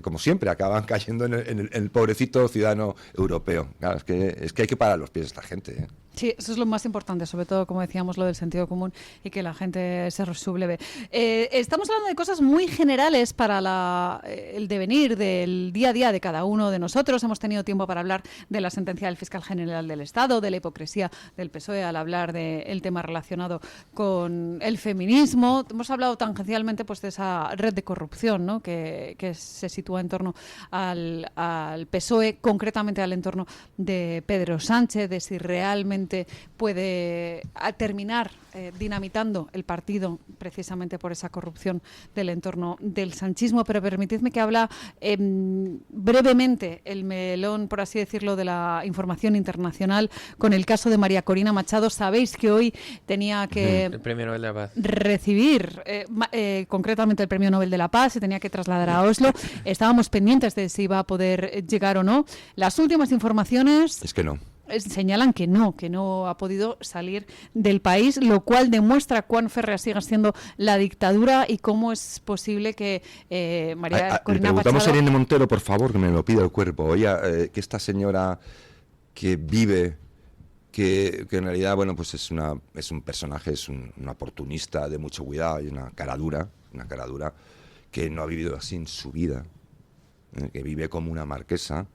como siempre acaban cayendo en el pobrecito ciudadano europeo. Claro, es que hay que parar los pies a esta gente, ¿eh? Sí, eso es lo más importante, sobre todo, como decíamos, lo del sentido común y que la gente se subleve. Estamos hablando de cosas muy generales para el devenir del día a día de cada uno de nosotros. Hemos tenido tiempo para hablar de la sentencia del fiscal general del Estado, de la hipocresía del PSOE al hablar del tema relacionado con el feminismo. Hemos hablado tangencialmente pues de esa red de corrupción, ¿no? que se sitúa en torno al PSOE, concretamente al entorno de Pedro Sánchez, de si realmente puede terminar dinamitando el partido precisamente por esa corrupción del entorno del sanchismo. Pero permitidme que habla brevemente el melón, por así decirlo, de la información internacional con el caso de María Corina Machado. Sabéis que hoy tenía que el Premio Nobel de la Paz recibir concretamente el Premio Nobel de la Paz, se tenía que trasladar a Oslo. Estábamos pendientes de si iba a poder llegar o no. Las últimas informaciones... Es que no. Señalan que no ha podido salir del país, lo cual demuestra cuán férrea sigue siendo la dictadura y cómo es posible que María Corina Machado... Preguntamos a Irene Montero, por favor, que me lo pida el cuerpo. Oye, que esta señora que vive, que en realidad, bueno, pues es un personaje, es un oportunista de mucho cuidado y una cara dura que no ha vivido así en su vida, que vive como una marquesa,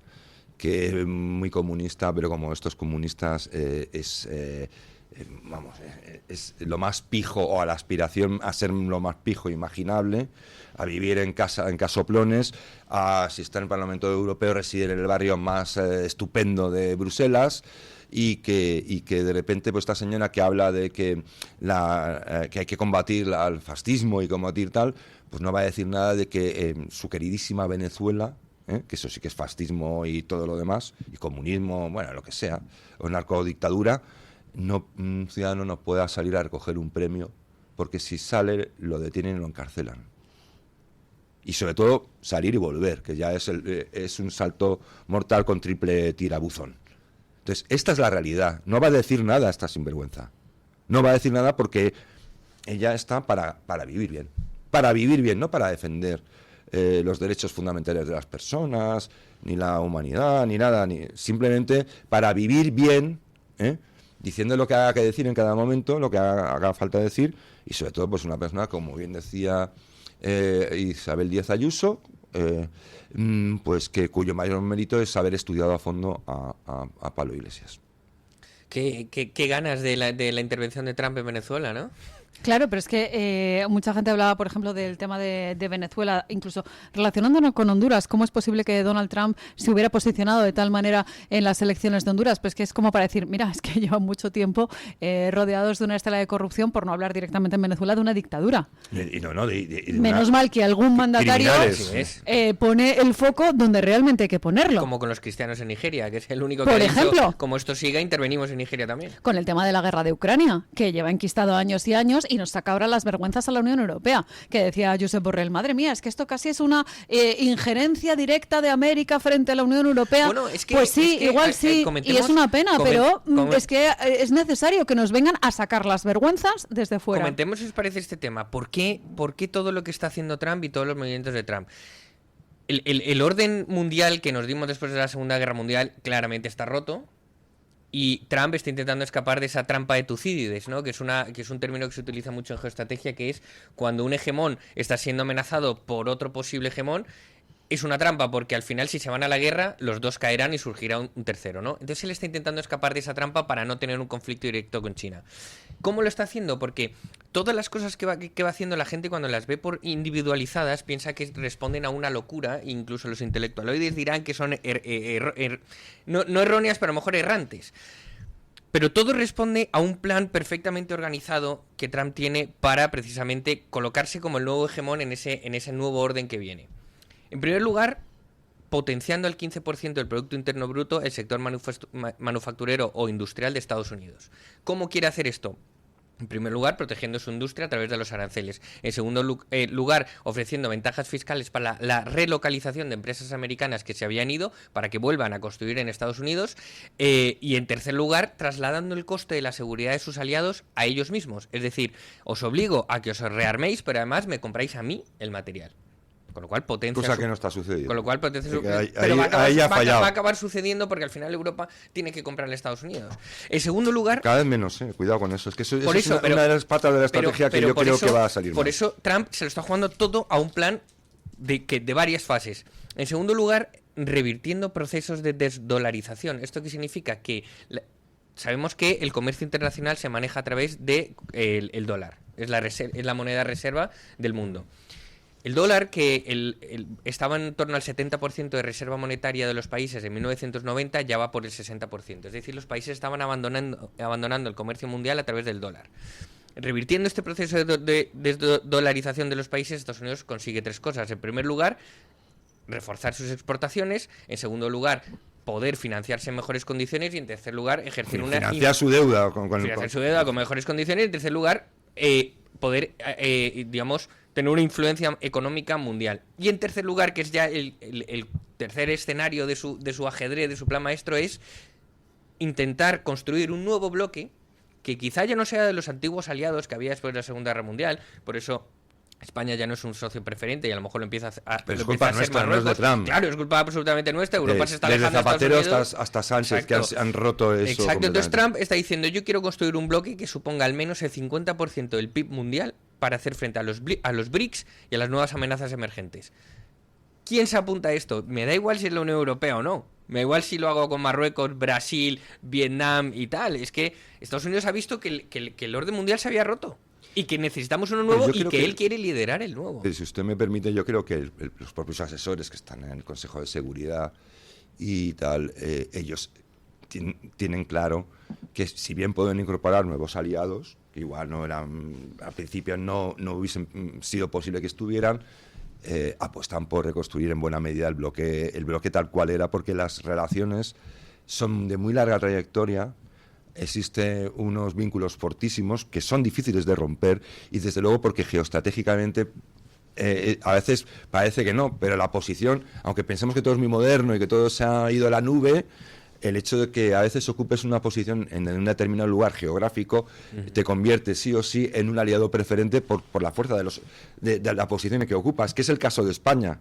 que es muy comunista, pero como estos comunistas es lo más pijo, o a la aspiración a ser lo más pijo imaginable, a vivir en casoplones, si está en el Parlamento Europeo, reside en el barrio más estupendo de Bruselas, y que de repente pues esta señora que habla de que hay que combatir al fascismo y combatir tal, pues no va a decir nada de que su queridísima Venezuela, que eso sí que es fascismo y todo lo demás, y comunismo, bueno, lo que sea, o narcodictadura, un ciudadano no pueda salir a recoger un premio, porque si sale lo detienen y lo encarcelan. Y sobre todo salir y volver, que ya es un salto mortal con triple tirabuzón. Entonces, esta es la realidad. No va a decir nada esta sinvergüenza. No va a decir nada porque ella está para vivir bien. Para vivir bien, no para defender los derechos fundamentales de las personas, ni la humanidad, ni nada, simplemente para vivir bien, diciendo lo que haga que decir en cada momento, lo que haga falta decir, y sobre todo pues una persona, como bien decía Isabel Díaz Ayuso, pues cuyo mayor mérito es haber estudiado a fondo a Pablo Iglesias. Qué ganas de la intervención de Trump en Venezuela, ¿no? Claro, pero es que mucha gente hablaba, por ejemplo, del tema de Venezuela, incluso relacionándonos con Honduras. ¿Cómo es posible que Donald Trump se hubiera posicionado de tal manera en las elecciones de Honduras? Pues que es como para decir, mira, es que llevan mucho tiempo rodeados de una estela de corrupción, por no hablar directamente en Venezuela de una dictadura. Menos mal que algún mandatario pone el foco donde realmente hay que ponerlo. Como con los cristianos en Nigeria, que es el único por que ejemplo, ha dicho, como esto siga, intervenimos en Nigeria también. Con el tema de la guerra de Ucrania, que lleva enquistado años y años y nos saca ahora las vergüenzas a la Unión Europea, que decía Josep Borrell, madre mía, es que esto casi es una injerencia directa de América frente a la Unión Europea. Bueno, es que, pues sí, igual sí, y es una pena, pero es que es necesario que nos vengan a sacar las vergüenzas desde fuera. Comentemos si os parece este tema. ¿Por qué todo lo que está haciendo Trump y todos los movimientos de Trump? El orden mundial que nos dimos después de la Segunda Guerra Mundial claramente está roto. Y Trump está intentando escapar de esa trampa de Tucídides, ¿no? Que es un término que se utiliza mucho en geoestrategia, que es cuando un hegemón está siendo amenazado por otro posible hegemón. Es una trampa porque al final, si se van a la guerra, los dos caerán y surgirá un tercero, ¿no? Entonces él está intentando escapar de esa trampa para no tener un conflicto directo con China. ¿Cómo lo está haciendo? Porque todas las cosas que va haciendo la gente, cuando las ve por individualizadas, piensa que responden a una locura. Incluso los intelectualoides dirán que son no erróneas, pero a lo mejor errantes. Pero todo responde a un plan perfectamente organizado que Trump tiene para precisamente colocarse como el nuevo hegemón en ese nuevo orden que viene. En primer lugar, potenciando al 15% del Producto Interno Bruto el sector manufacturero o industrial de Estados Unidos. ¿Cómo quiere hacer esto? En primer lugar, protegiendo su industria a través de los aranceles. En segundo lugar, ofreciendo ventajas fiscales para la relocalización de empresas americanas que se habían ido para que vuelvan a construir en Estados Unidos. Y en tercer lugar, trasladando el coste de la seguridad de sus aliados a ellos mismos. Es decir, os obligo a que os rearméis, pero además me compráis a mí el material. Con lo cual potencia... Cosa que no está sucediendo. Con lo cual potencia su... Pero va a acabar sucediendo porque al final Europa tiene que comprarle a Estados Unidos. En segundo lugar... Cada vez menos, cuidado con eso. Es que eso es una de las patas de la estrategia que yo creo que va a salir Por mal. eso Trump se lo está jugando todo a un plan de varias fases. En segundo lugar, revirtiendo procesos de desdolarización. ¿Esto qué significa? Que... Sabemos que el comercio internacional se maneja a través de el dólar. Es la moneda reserva del mundo. El dólar, que estaba en torno al 70% de reserva monetaria de los países en 1990, ya va por el 60%. Es decir, los países estaban abandonando el comercio mundial a través del dólar. Revirtiendo este proceso de desdolarización de los países, Estados Unidos consigue tres cosas. En primer lugar, reforzar sus exportaciones. En segundo lugar, poder financiarse en mejores condiciones. Y en tercer lugar, ejercer financiar su deuda su deuda con mejores condiciones. Y en tercer lugar, poder, tener una influencia económica mundial. Y en tercer lugar, que es ya el tercer escenario de su ajedrez, de su plan maestro, es intentar construir un nuevo bloque que quizá ya no sea de los antiguos aliados que había después de la Segunda Guerra Mundial. Por eso España ya no es un socio preferente y a lo mejor lo empieza a Pero es culpa nuestra, no es de Trump. Claro, es culpa absolutamente nuestra. Europa se está desde alejando Zapatero de Estados Unidos. hasta Sánchez, que han roto eso. Exacto, entonces Trump está diciendo, yo quiero construir un bloque que suponga al menos el 50% del PIB mundial para hacer frente a los BRICS y a las nuevas amenazas emergentes. ¿Quién se apunta a esto? Me da igual si es la Unión Europea o no. Me da igual si lo hago con Marruecos, Brasil, Vietnam y tal. Es que Estados Unidos ha visto que el orden mundial se había roto y que necesitamos uno nuevo y que él quiere liderar el nuevo. Si usted me permite, yo creo que los propios asesores que están en el Consejo de Seguridad y tal, ellos tienen claro que si bien pueden incorporar nuevos aliados, que igual no eran, al principio no hubiesen sido posible que estuvieran, apuestan por reconstruir en buena medida el bloque tal cual era, porque las relaciones son de muy larga trayectoria, existen unos vínculos fortísimos que son difíciles de romper y desde luego porque geoestratégicamente a veces parece que no, pero la posición, aunque pensemos que todo es muy moderno y que todo se ha ido a la nube, el hecho de que a veces ocupes una posición en un determinado lugar geográfico te convierte sí o sí en un aliado preferente por la fuerza de la posición que ocupas, que es el caso de España,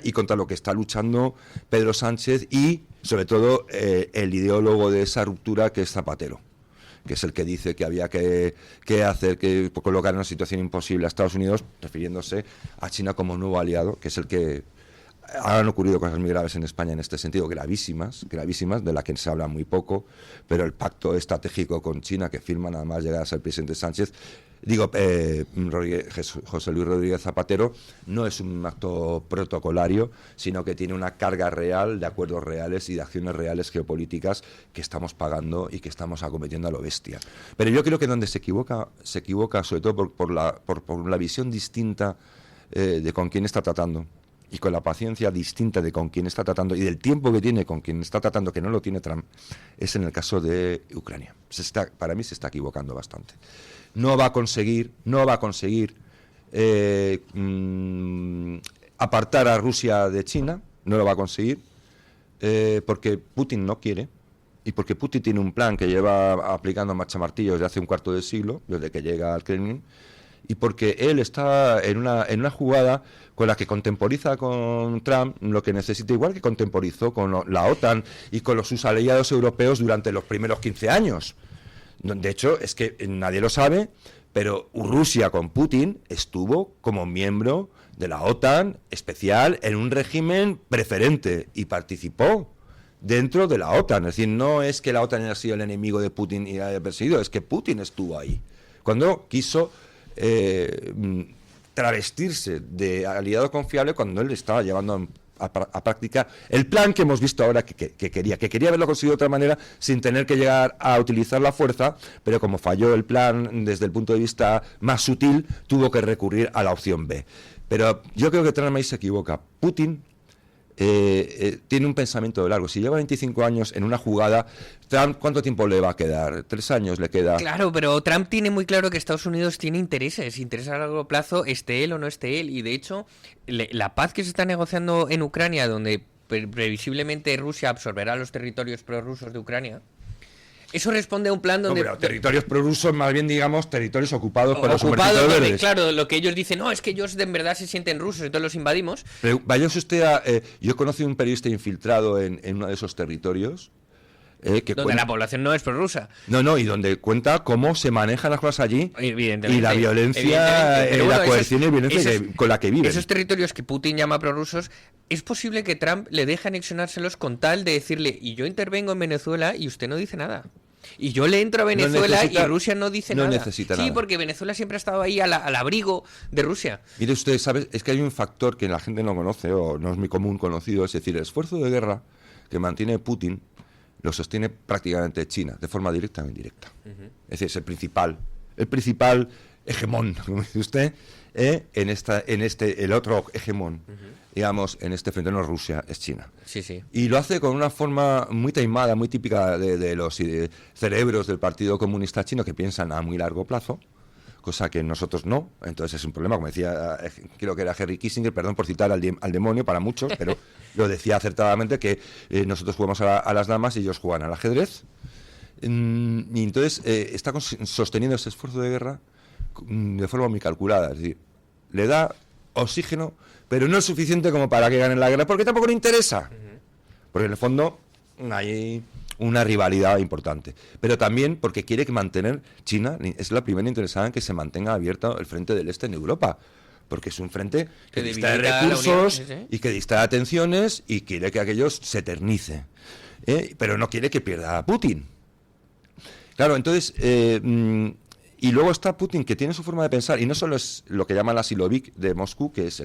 y contra lo que está luchando Pedro Sánchez y sobre todo el ideólogo de esa ruptura, que es Zapatero, que es el que dice que había que colocar en una situación imposible a Estados Unidos, refiriéndose a China como nuevo aliado, que es el que Han ocurrido cosas muy graves en España en este sentido, gravísimas, de las que se habla muy poco, pero el pacto estratégico con China que firma nada más llegar a ser presidente Sánchez, José Luis Rodríguez Zapatero, no es un acto protocolario, sino que tiene una carga real de acuerdos reales y de acciones reales geopolíticas que estamos pagando y que estamos acometiendo a lo bestia. Pero yo creo que donde se equivoca sobre todo por la visión distinta de con quién está tratando, y con la paciencia distinta de con quien está tratando y del tiempo que tiene con quien está tratando, que no lo tiene Trump, es en el caso de Ucrania. Para mí se está equivocando bastante. No va a conseguir apartar a Rusia de China, no lo va a conseguir, porque Putin no quiere, y porque Putin tiene un plan que lleva aplicando marchamartillos desde hace un cuarto de siglo, desde que llega al Kremlin, y porque él está en una jugada con la que contemporiza con Trump lo que necesita, igual que contemporizó con la OTAN y con sus aliados europeos durante los primeros 15 años. De hecho, es que nadie lo sabe, pero Rusia con Putin estuvo como miembro de la OTAN especial en un régimen preferente y participó dentro de la OTAN. Es decir, no es que la OTAN haya sido el enemigo de Putin y haya perseguido, es que Putin estuvo ahí cuando quiso travestirse de aliado confiable, cuando él estaba llevando a práctica el plan que hemos visto ahora que quería haberlo conseguido de otra manera sin tener que llegar a utilizar la fuerza, pero como falló el plan desde el punto de vista más sutil, tuvo que recurrir a la opción B. Pero yo creo que Trump ahí se equivoca. Putin tiene un pensamiento largo. Si lleva 25 años en una jugada, Trump, ¿cuánto tiempo le va a quedar? 3 años le queda. Claro, pero Trump tiene muy claro que Estados Unidos tiene intereses a largo plazo, esté él o no esté él, y de hecho la paz que se está negociando en Ucrania, donde previsiblemente Rusia absorberá los territorios prorrusos de Ucrania, eso responde a un plan donde... No, territorios prorrusos, más bien digamos territorios ocupados por los ejércitos verdes. Claro, lo que ellos dicen, no, es que ellos en verdad se sienten rusos, entonces los invadimos. Pero vaya usted a... yo conocí un periodista infiltrado en uno de esos territorios. Donde la población no es prorrusa. No, y donde cuenta cómo se manejan las cosas allí y la violencia, la coerción y violencia con la que viven. Esos territorios que Putin llama prorrusos, es posible que Trump le deje anexionárselos con tal de decirle, y yo intervengo en Venezuela y usted no dice nada. Y yo le entro a Venezuela y Rusia no dice nada. Necesita nada. Sí, porque Venezuela siempre ha estado ahí al abrigo de Rusia. Mire usted, ¿sabe? Es que hay un factor que la gente no conoce o no es muy común conocido, es decir, el esfuerzo de guerra que mantiene Putin lo sostiene prácticamente China, de forma directa o indirecta. Es decir, es el principal hegemón, como dice usted, el otro hegemón, digamos, en este frente no es Rusia, es China. Sí. Y lo hace con una forma muy taimada, muy típica de los cerebros del Partido Comunista Chino, que piensan a muy largo plazo, cosa que nosotros no. Entonces es un problema, como decía, creo que era Henry Kissinger, perdón por citar al demonio para muchos, pero lo decía acertadamente, que nosotros jugamos a las damas y ellos juegan al ajedrez. Y entonces está sosteniendo ese esfuerzo de guerra de forma muy calculada, es decir, le da oxígeno, pero no es suficiente como para que ganen la guerra, porque tampoco le interesa, porque en el fondo hay una rivalidad importante, pero también porque quiere que mantener China, es la primera interesada en que se mantenga abierto el frente del este en Europa, porque es un frente que dista de recursos y que dista de atenciones y quiere que aquello se eternice, pero no quiere que pierda a Putin. Claro, entonces... y luego está Putin, que tiene su forma de pensar, y no solo es lo que llaman la Silovik de Moscú, que es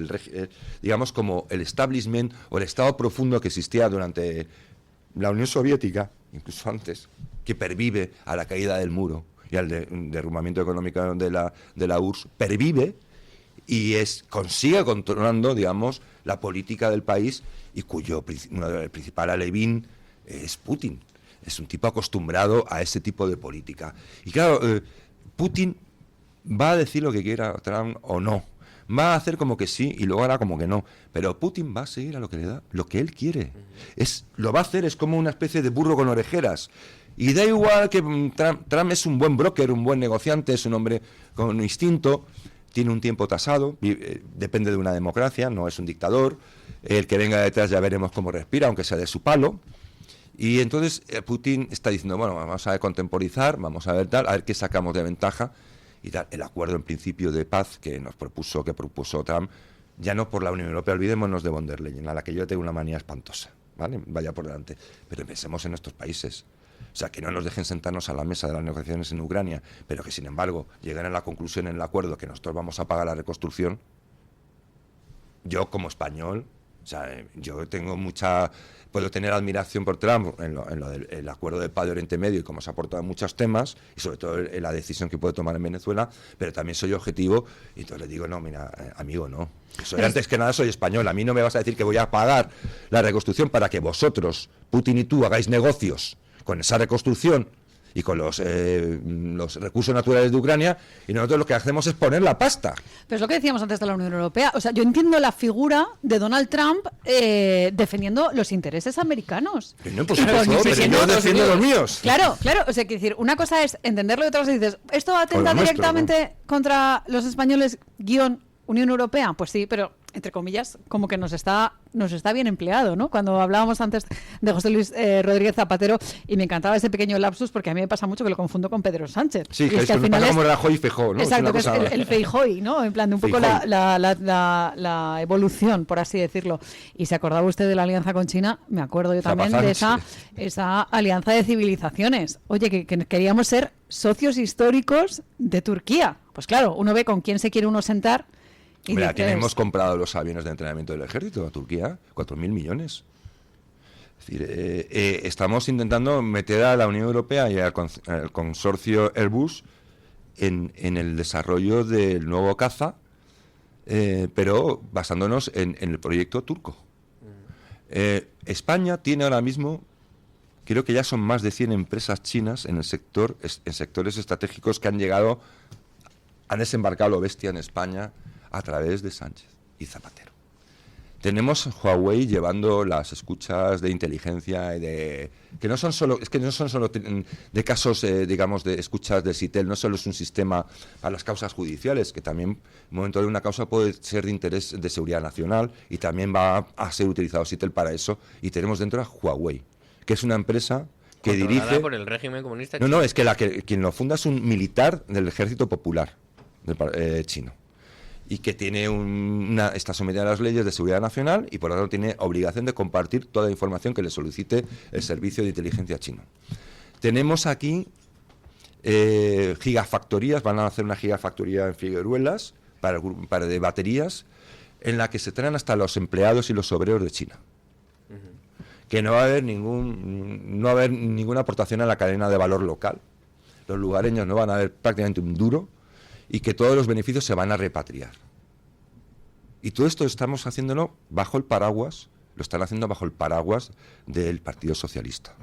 digamos como el establishment o el estado profundo que existía durante la Unión Soviética, incluso antes, que pervive a la caída del muro y al derrumbamiento económico de la URSS, pervive y consigue controlando, digamos, la política del país, y cuyo principal alevín es Putin. Es un tipo acostumbrado a ese tipo de política. Y claro... Putin va a decir lo que quiera Trump o no, va a hacer como que sí y luego hará como que no, pero Putin va a seguir a lo que le da, lo que él quiere. Lo va a hacer, es como una especie de burro con orejeras. Y da igual que Trump es un buen broker, un buen negociante, es un hombre con instinto, tiene un tiempo tasado, depende de una democracia, no es un dictador, el que venga detrás ya veremos cómo respira, aunque sea de su palo. Y entonces Putin está diciendo, bueno, vamos a contemporizar, vamos a ver tal, a ver qué sacamos de ventaja y tal. El acuerdo en principio de paz que propuso Trump ya no por la Unión Europea, olvidémonos de von der Leyen, a la que yo tengo una manía espantosa, ¿vale? Vaya por delante. Pero pensemos en nuestros países. O sea, que no nos dejen sentarnos a la mesa de las negociaciones en Ucrania, pero que, sin embargo, lleguen a la conclusión en el acuerdo que nosotros vamos a pagar la reconstrucción. Yo, como español, o sea, yo tengo puedo tener admiración por Trump en lo del acuerdo de paz de Oriente Medio y cómo se ha aportado en muchos temas, y sobre todo en la decisión que puede tomar en Venezuela, pero también soy objetivo, y entonces le digo, no, mira, amigo, no. Antes que nada soy español, a mí no me vas a decir que voy a pagar la reconstrucción para que vosotros, Putin y tú, hagáis negocios con esa reconstrucción y con los recursos naturales de Ucrania, y nosotros lo que hacemos es poner la pasta. Pero es lo que decíamos antes de la Unión Europea. O sea, yo entiendo la figura de Donald Trump defendiendo los intereses americanos. No, pues pero yo defiendo los míos. Claro. O sea, quiero decir, una cosa es entenderlo y otra cosa es dices, ¿esto atenta directamente contra los españoles Unión Europea? Pues sí, pero entre comillas, como que nos está bien empleado, ¿no? Cuando hablábamos antes de José Luis Rodríguez Zapatero, y me encantaba ese pequeño lapsus, porque a mí me pasa mucho que lo confundo con Pedro Sánchez. Sí, que al final es como Rajoy y Feijóo, ¿no? Exacto, que es el Feijói, ¿no? En plan de un poco la evolución, por así decirlo. Y se acordaba usted de la alianza con China, me acuerdo yo también de esa alianza de civilizaciones. Oye, que queríamos ser socios históricos de Turquía. Pues claro, uno ve con quién se quiere uno sentar. Hombre, ¿a quién hemos comprado los aviones de entrenamiento del ejército? A Turquía, 4.000 millones. Es decir, estamos intentando meter a la Unión Europea y al consorcio Airbus en el desarrollo del nuevo caza, pero basándonos en el proyecto turco. España tiene ahora mismo, creo que ya son más de 100 empresas chinas en sectores estratégicos que han desembarcado lo bestia en España a través de Sánchez y Zapatero. Tenemos Huawei llevando las escuchas de inteligencia que no son solo de casos, digamos, de escuchas de SITEL, no solo es un sistema para las causas judiciales, que también en un momento de una causa puede ser de interés de seguridad nacional, y también va a ser utilizado SITEL para eso, y tenemos dentro a Huawei, que es una empresa que dirige por el régimen comunista chino. No, es que quien lo funda es un militar del Ejército Popular chino, y que está sometida a las leyes de seguridad nacional, y por lo tanto tiene obligación de compartir toda la información que le solicite el servicio de inteligencia chino. Tenemos aquí gigafactorías, van a hacer una gigafactoría en Figueruelas para de baterías, en la que se traen hasta los empleados y los obreros de China. Que no va a haber ninguna aportación a la cadena de valor local. Los lugareños no van a ver prácticamente un duro, y que todos los beneficios se van a repatriar. Y todo esto estamos haciéndolo bajo el paraguas, lo están haciendo bajo el paraguas del Partido Socialista.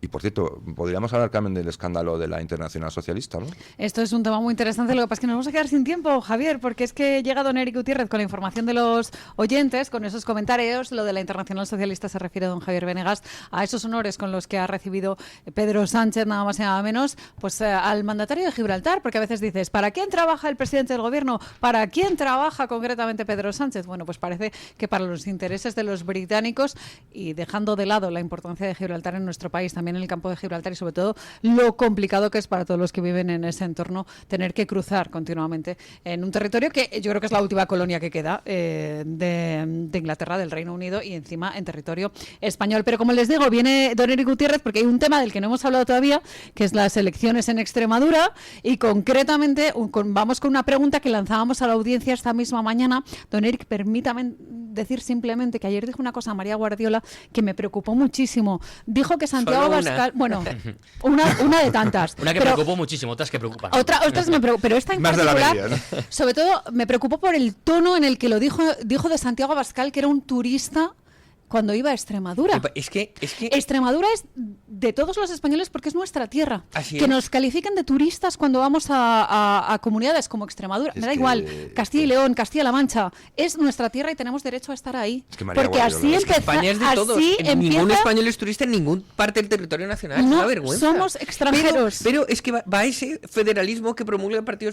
Y, por cierto, podríamos hablar, Carmen, del escándalo de la Internacional Socialista, ¿no? Esto es un tema muy interesante. Lo que pasa es que nos vamos a quedar sin tiempo, Javier, porque es que llega don Eric Gutiérrez con la información de los oyentes, con esos comentarios. Lo de la Internacional Socialista se refiere, don Javier Venegas, a esos honores con los que ha recibido Pedro Sánchez, nada más y nada menos, pues al mandatario de Gibraltar, porque a veces dices, ¿para quién trabaja el presidente del gobierno? ¿Para quién trabaja concretamente Pedro Sánchez? Bueno, pues parece que para los intereses de los británicos, y dejando de lado la importancia de Gibraltar en nuestro país, también en el campo de Gibraltar, y sobre todo lo complicado que es para todos los que viven en ese entorno tener que cruzar continuamente en un territorio que yo creo que es la última colonia que queda de Inglaterra, del Reino Unido, y encima en territorio español. Pero como les digo, viene don Eric Gutiérrez porque hay un tema del que no hemos hablado todavía, que es las elecciones en Extremadura, y concretamente vamos con una pregunta que lanzábamos a la audiencia esta misma mañana. Don Eric, permítame decir simplemente que ayer dijo una cosa a María Guardiola que me preocupó muchísimo. Dijo que Santiago Abascal, bueno, una de tantas. Una que preocupó muchísimo, otras que preocupan. Otras me preocupan, pero esta en más particular, de la media, ¿no? Sobre todo me preocupó por el tono en el que lo dijo de Santiago Abascal, que era un turista cuando iba a Extremadura. Es que Extremadura es de todos los españoles porque es nuestra tierra. Así que es. nos califiquen de turistas cuando vamos a comunidades como Extremadura. Me da igual, Castilla y León, Castilla-La Mancha. Es nuestra tierra y tenemos derecho a estar ahí. Es que María porque Guardiola, así es empieza. España es de todos. Ningún español es turista en ningún parte del territorio nacional. Es una vergüenza. Somos extranjeros. Pero es que va ese federalismo que promulga el Partido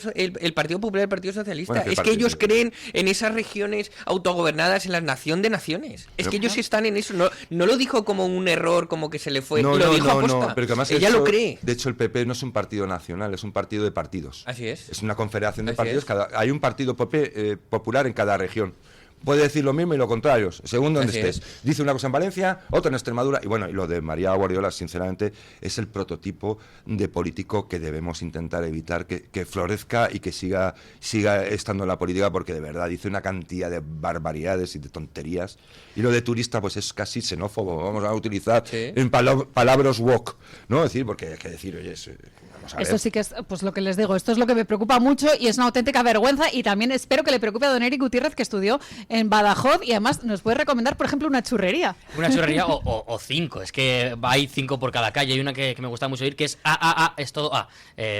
Popular y el Partido Socialista. Bueno, es que ellos creen en esas regiones autogobernadas, en la nación de naciones. Es que ellos están en eso. No lo dijo como un error, como que se le fue. No, lo dijo aposta. pero que además ella lo cree. De hecho, el PP no es un partido nacional, es un partido de partidos. Así es. Es una confederación de Así partidos. es. Hay un partido popular en cada región. Puede decir lo mismo y lo contrario, según donde Así estés. es. Dice una cosa en Valencia, otra en Extremadura. Y bueno, y lo de María Guardiola, sinceramente, es el prototipo de político que debemos intentar evitar que florezca y que siga estando en la política, porque de verdad dice una cantidad de barbaridades y de tonterías. Y lo de turista, pues es casi xenófobo. Vamos a utilizar en palabras woke, ¿no? Es decir, porque hay que decir, oye, vamos a ver. Esto sí que es, pues lo que les digo, esto es lo que me preocupa mucho y es una auténtica vergüenza, y también espero que le preocupe a don Eric Gutiérrez, que estudió en Badajoz y además nos puede recomendar, por ejemplo, una churrería. Una churrería o 5, es que hay 5 por cada calle. Hay una que me gusta mucho ir, que es es todo A,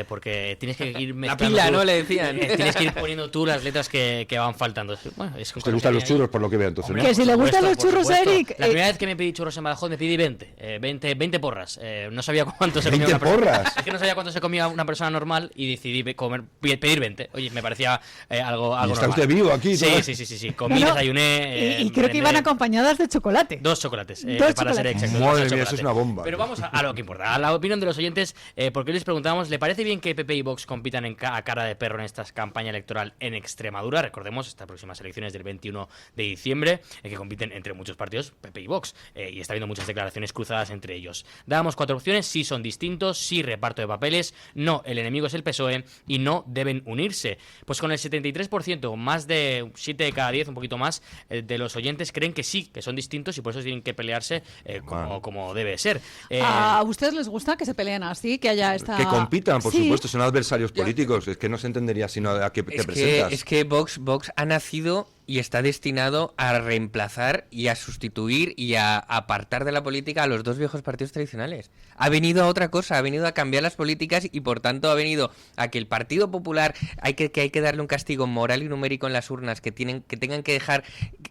porque tienes que ir mezclando. La pila, ¿no? Le decían. Tienes que ir poniendo tú las letras que van faltando. Bueno, es ¿Te gustan los churros, por lo que veo, entonces? Que si le gustan los churros a Eric. La primera vez que me pedí churros en Badajoz me pedí 20 porras. No sabía cuánto se comía 20 una persona. porras. Es que no sabía cuánto se comía una persona normal y decidí pedir 20. Oye, me parecía algo ¿Y está normal. usted vivo aquí? Sí. Comí, desayuné. Y creo que iban acompañadas de chocolate. 2 chocolates, Dos para ser chocolates. exacto. Madre 2 mía, eso es una bomba. Pero vamos a lo que importa, a la opinión de los oyentes, porque hoy les preguntamos, ¿le parece bien que PP y Vox compitan a cara de perro en esta campaña electoral en Extremadura? Recordemos, estas próximas elecciones del 21 de diciembre, que compiten entre muchos partidos, PP y Vox, y está habiendo muchas declaraciones cruzadas entre ellos. Dábamos 4 opciones: sí son distintos, sí reparto de papeles, no, el enemigo es el PSOE y no deben unirse. Pues con el 73%, más de 7 de cada 10, un poquito más, de los oyentes creen que sí, que son distintos y por eso tienen que pelearse como debe ser. ¿A ustedes les gusta que se peleen así, que haya esta... Que compitan, por Sí. supuesto, son adversarios políticos. Es que no se entendería sino a qué te presentas. Es que Vox ha nacido y está destinado a reemplazar y a sustituir y a apartar de la política a los 2 viejos partidos tradicionales. Ha venido a otra cosa, ha venido a cambiar las políticas y por tanto ha venido a que el Partido Popular hay que darle un castigo moral y numérico en las urnas, que tengan que dejar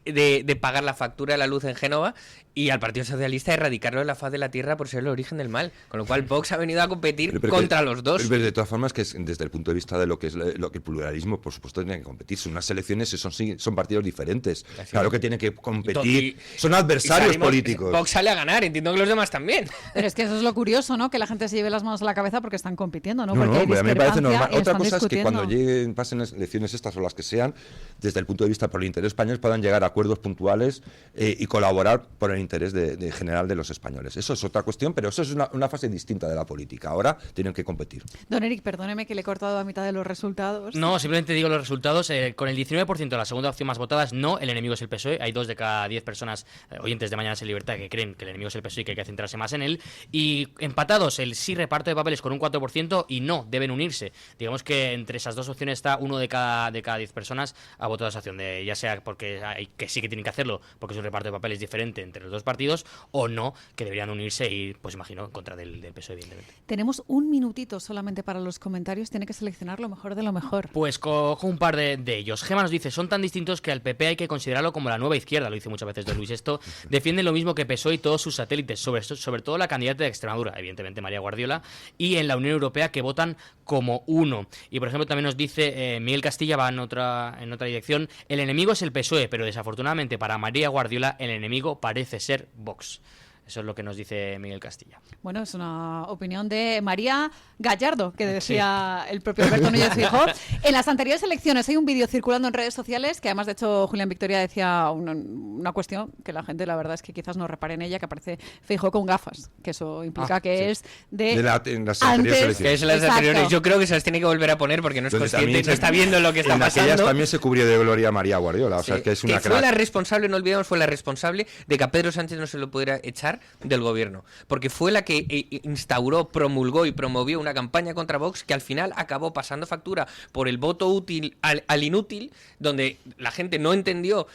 de pagar la factura de la luz en Génova, y al Partido Socialista erradicarlo de la faz de la tierra por ser el origen del mal. Con lo cual Vox ha venido a competir contra los dos. Pero de todas formas, que desde el punto de vista de lo que es lo que el pluralismo, por supuesto, tiene que competir. Son unas elecciones, son partidos diferentes. Claro que tienen que competir. Son adversarios políticos. Vox sale a ganar, entiendo que los demás también. Pero es que eso es lo curioso, ¿no? Que la gente se lleve las manos a la cabeza porque están compitiendo, ¿no? Porque hay a mí me parece discrepancia normal. y Otra están cosa es que discutiendo. cuando pasen las elecciones estas o las que sean, desde el punto de vista por el interés español, puedan llegar a acuerdos puntuales y colaborar por el interés de general de los españoles. Eso es otra cuestión, pero eso es una fase distinta de la política. Ahora tienen que competir. Don Eric, perdóneme que le he cortado a mitad de los resultados. No, simplemente digo los resultados. Con el 19%, la segunda opción más votada es no, el enemigo es el PSOE. Hay 2 de cada 10 personas, oyentes de Mañanas en Libertad, que creen que el enemigo es el PSOE y que hay que centrarse más en él. Y empatados, el sí reparto de papeles con un 4% y no, deben unirse. Digamos que entre esas 2 opciones está 1 de cada 10 personas ha votado esa opción, ya sea porque que sí que tienen que hacerlo, porque es un reparto de papeles diferente entre los 2 partidos, o no, que deberían unirse y, pues imagino, en contra del PSOE, evidentemente. Tenemos un minutito solamente para los comentarios. Tiene que seleccionar lo mejor de lo mejor. Pues cojo un par de ellos. Gema nos dice: son tan distintos que al PP hay que considerarlo como la nueva izquierda. Lo dice muchas veces don Luis. Esto defienden lo mismo que PSOE y todos sus satélites, sobre todo la candidata de Extremadura, evidentemente María Guardiola, y en la Unión Europea, que votan como uno. Y por ejemplo también nos dice Miguel Castilla, va en otra dirección: el enemigo es el PSOE, pero desafortunadamente para María Guardiola el enemigo parece ser Vox. Eso es lo que nos dice Miguel Castilla. Bueno, es una opinión de María Gallardo, que decía el propio Alberto Núñez Feijóo. En las anteriores elecciones hay un vídeo circulando en redes sociales que además, de hecho, Julián Victoria decía una cuestión que la gente, la verdad, es que quizás no repare en ella, que aparece Feijóo con gafas, que eso implica que es en las antes, anteriores elecciones. Que es las anteriores. Yo creo que se las tiene que volver a poner porque no es consciente, no está viendo lo que está pasando. En aquellas también se cubrió de gloria a María Guardiola, o sea que es una que fue la responsable, no olvidemos, fue la responsable de que a Pedro Sánchez no se lo pudiera echar del gobierno, porque fue la que instauró, promulgó y promovió una campaña contra Vox que al final acabó pasando factura por el voto útil al inútil, donde la gente no entendió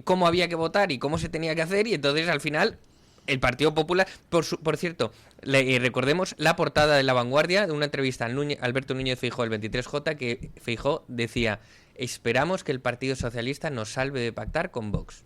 cómo había que votar y cómo se tenía que hacer, y entonces al final el Partido Popular, por cierto, recordemos la portada de La Vanguardia de una entrevista a Alberto Núñez Feijóo, el 23J, que Feijóo decía: esperamos que el Partido Socialista nos salve de pactar con Vox.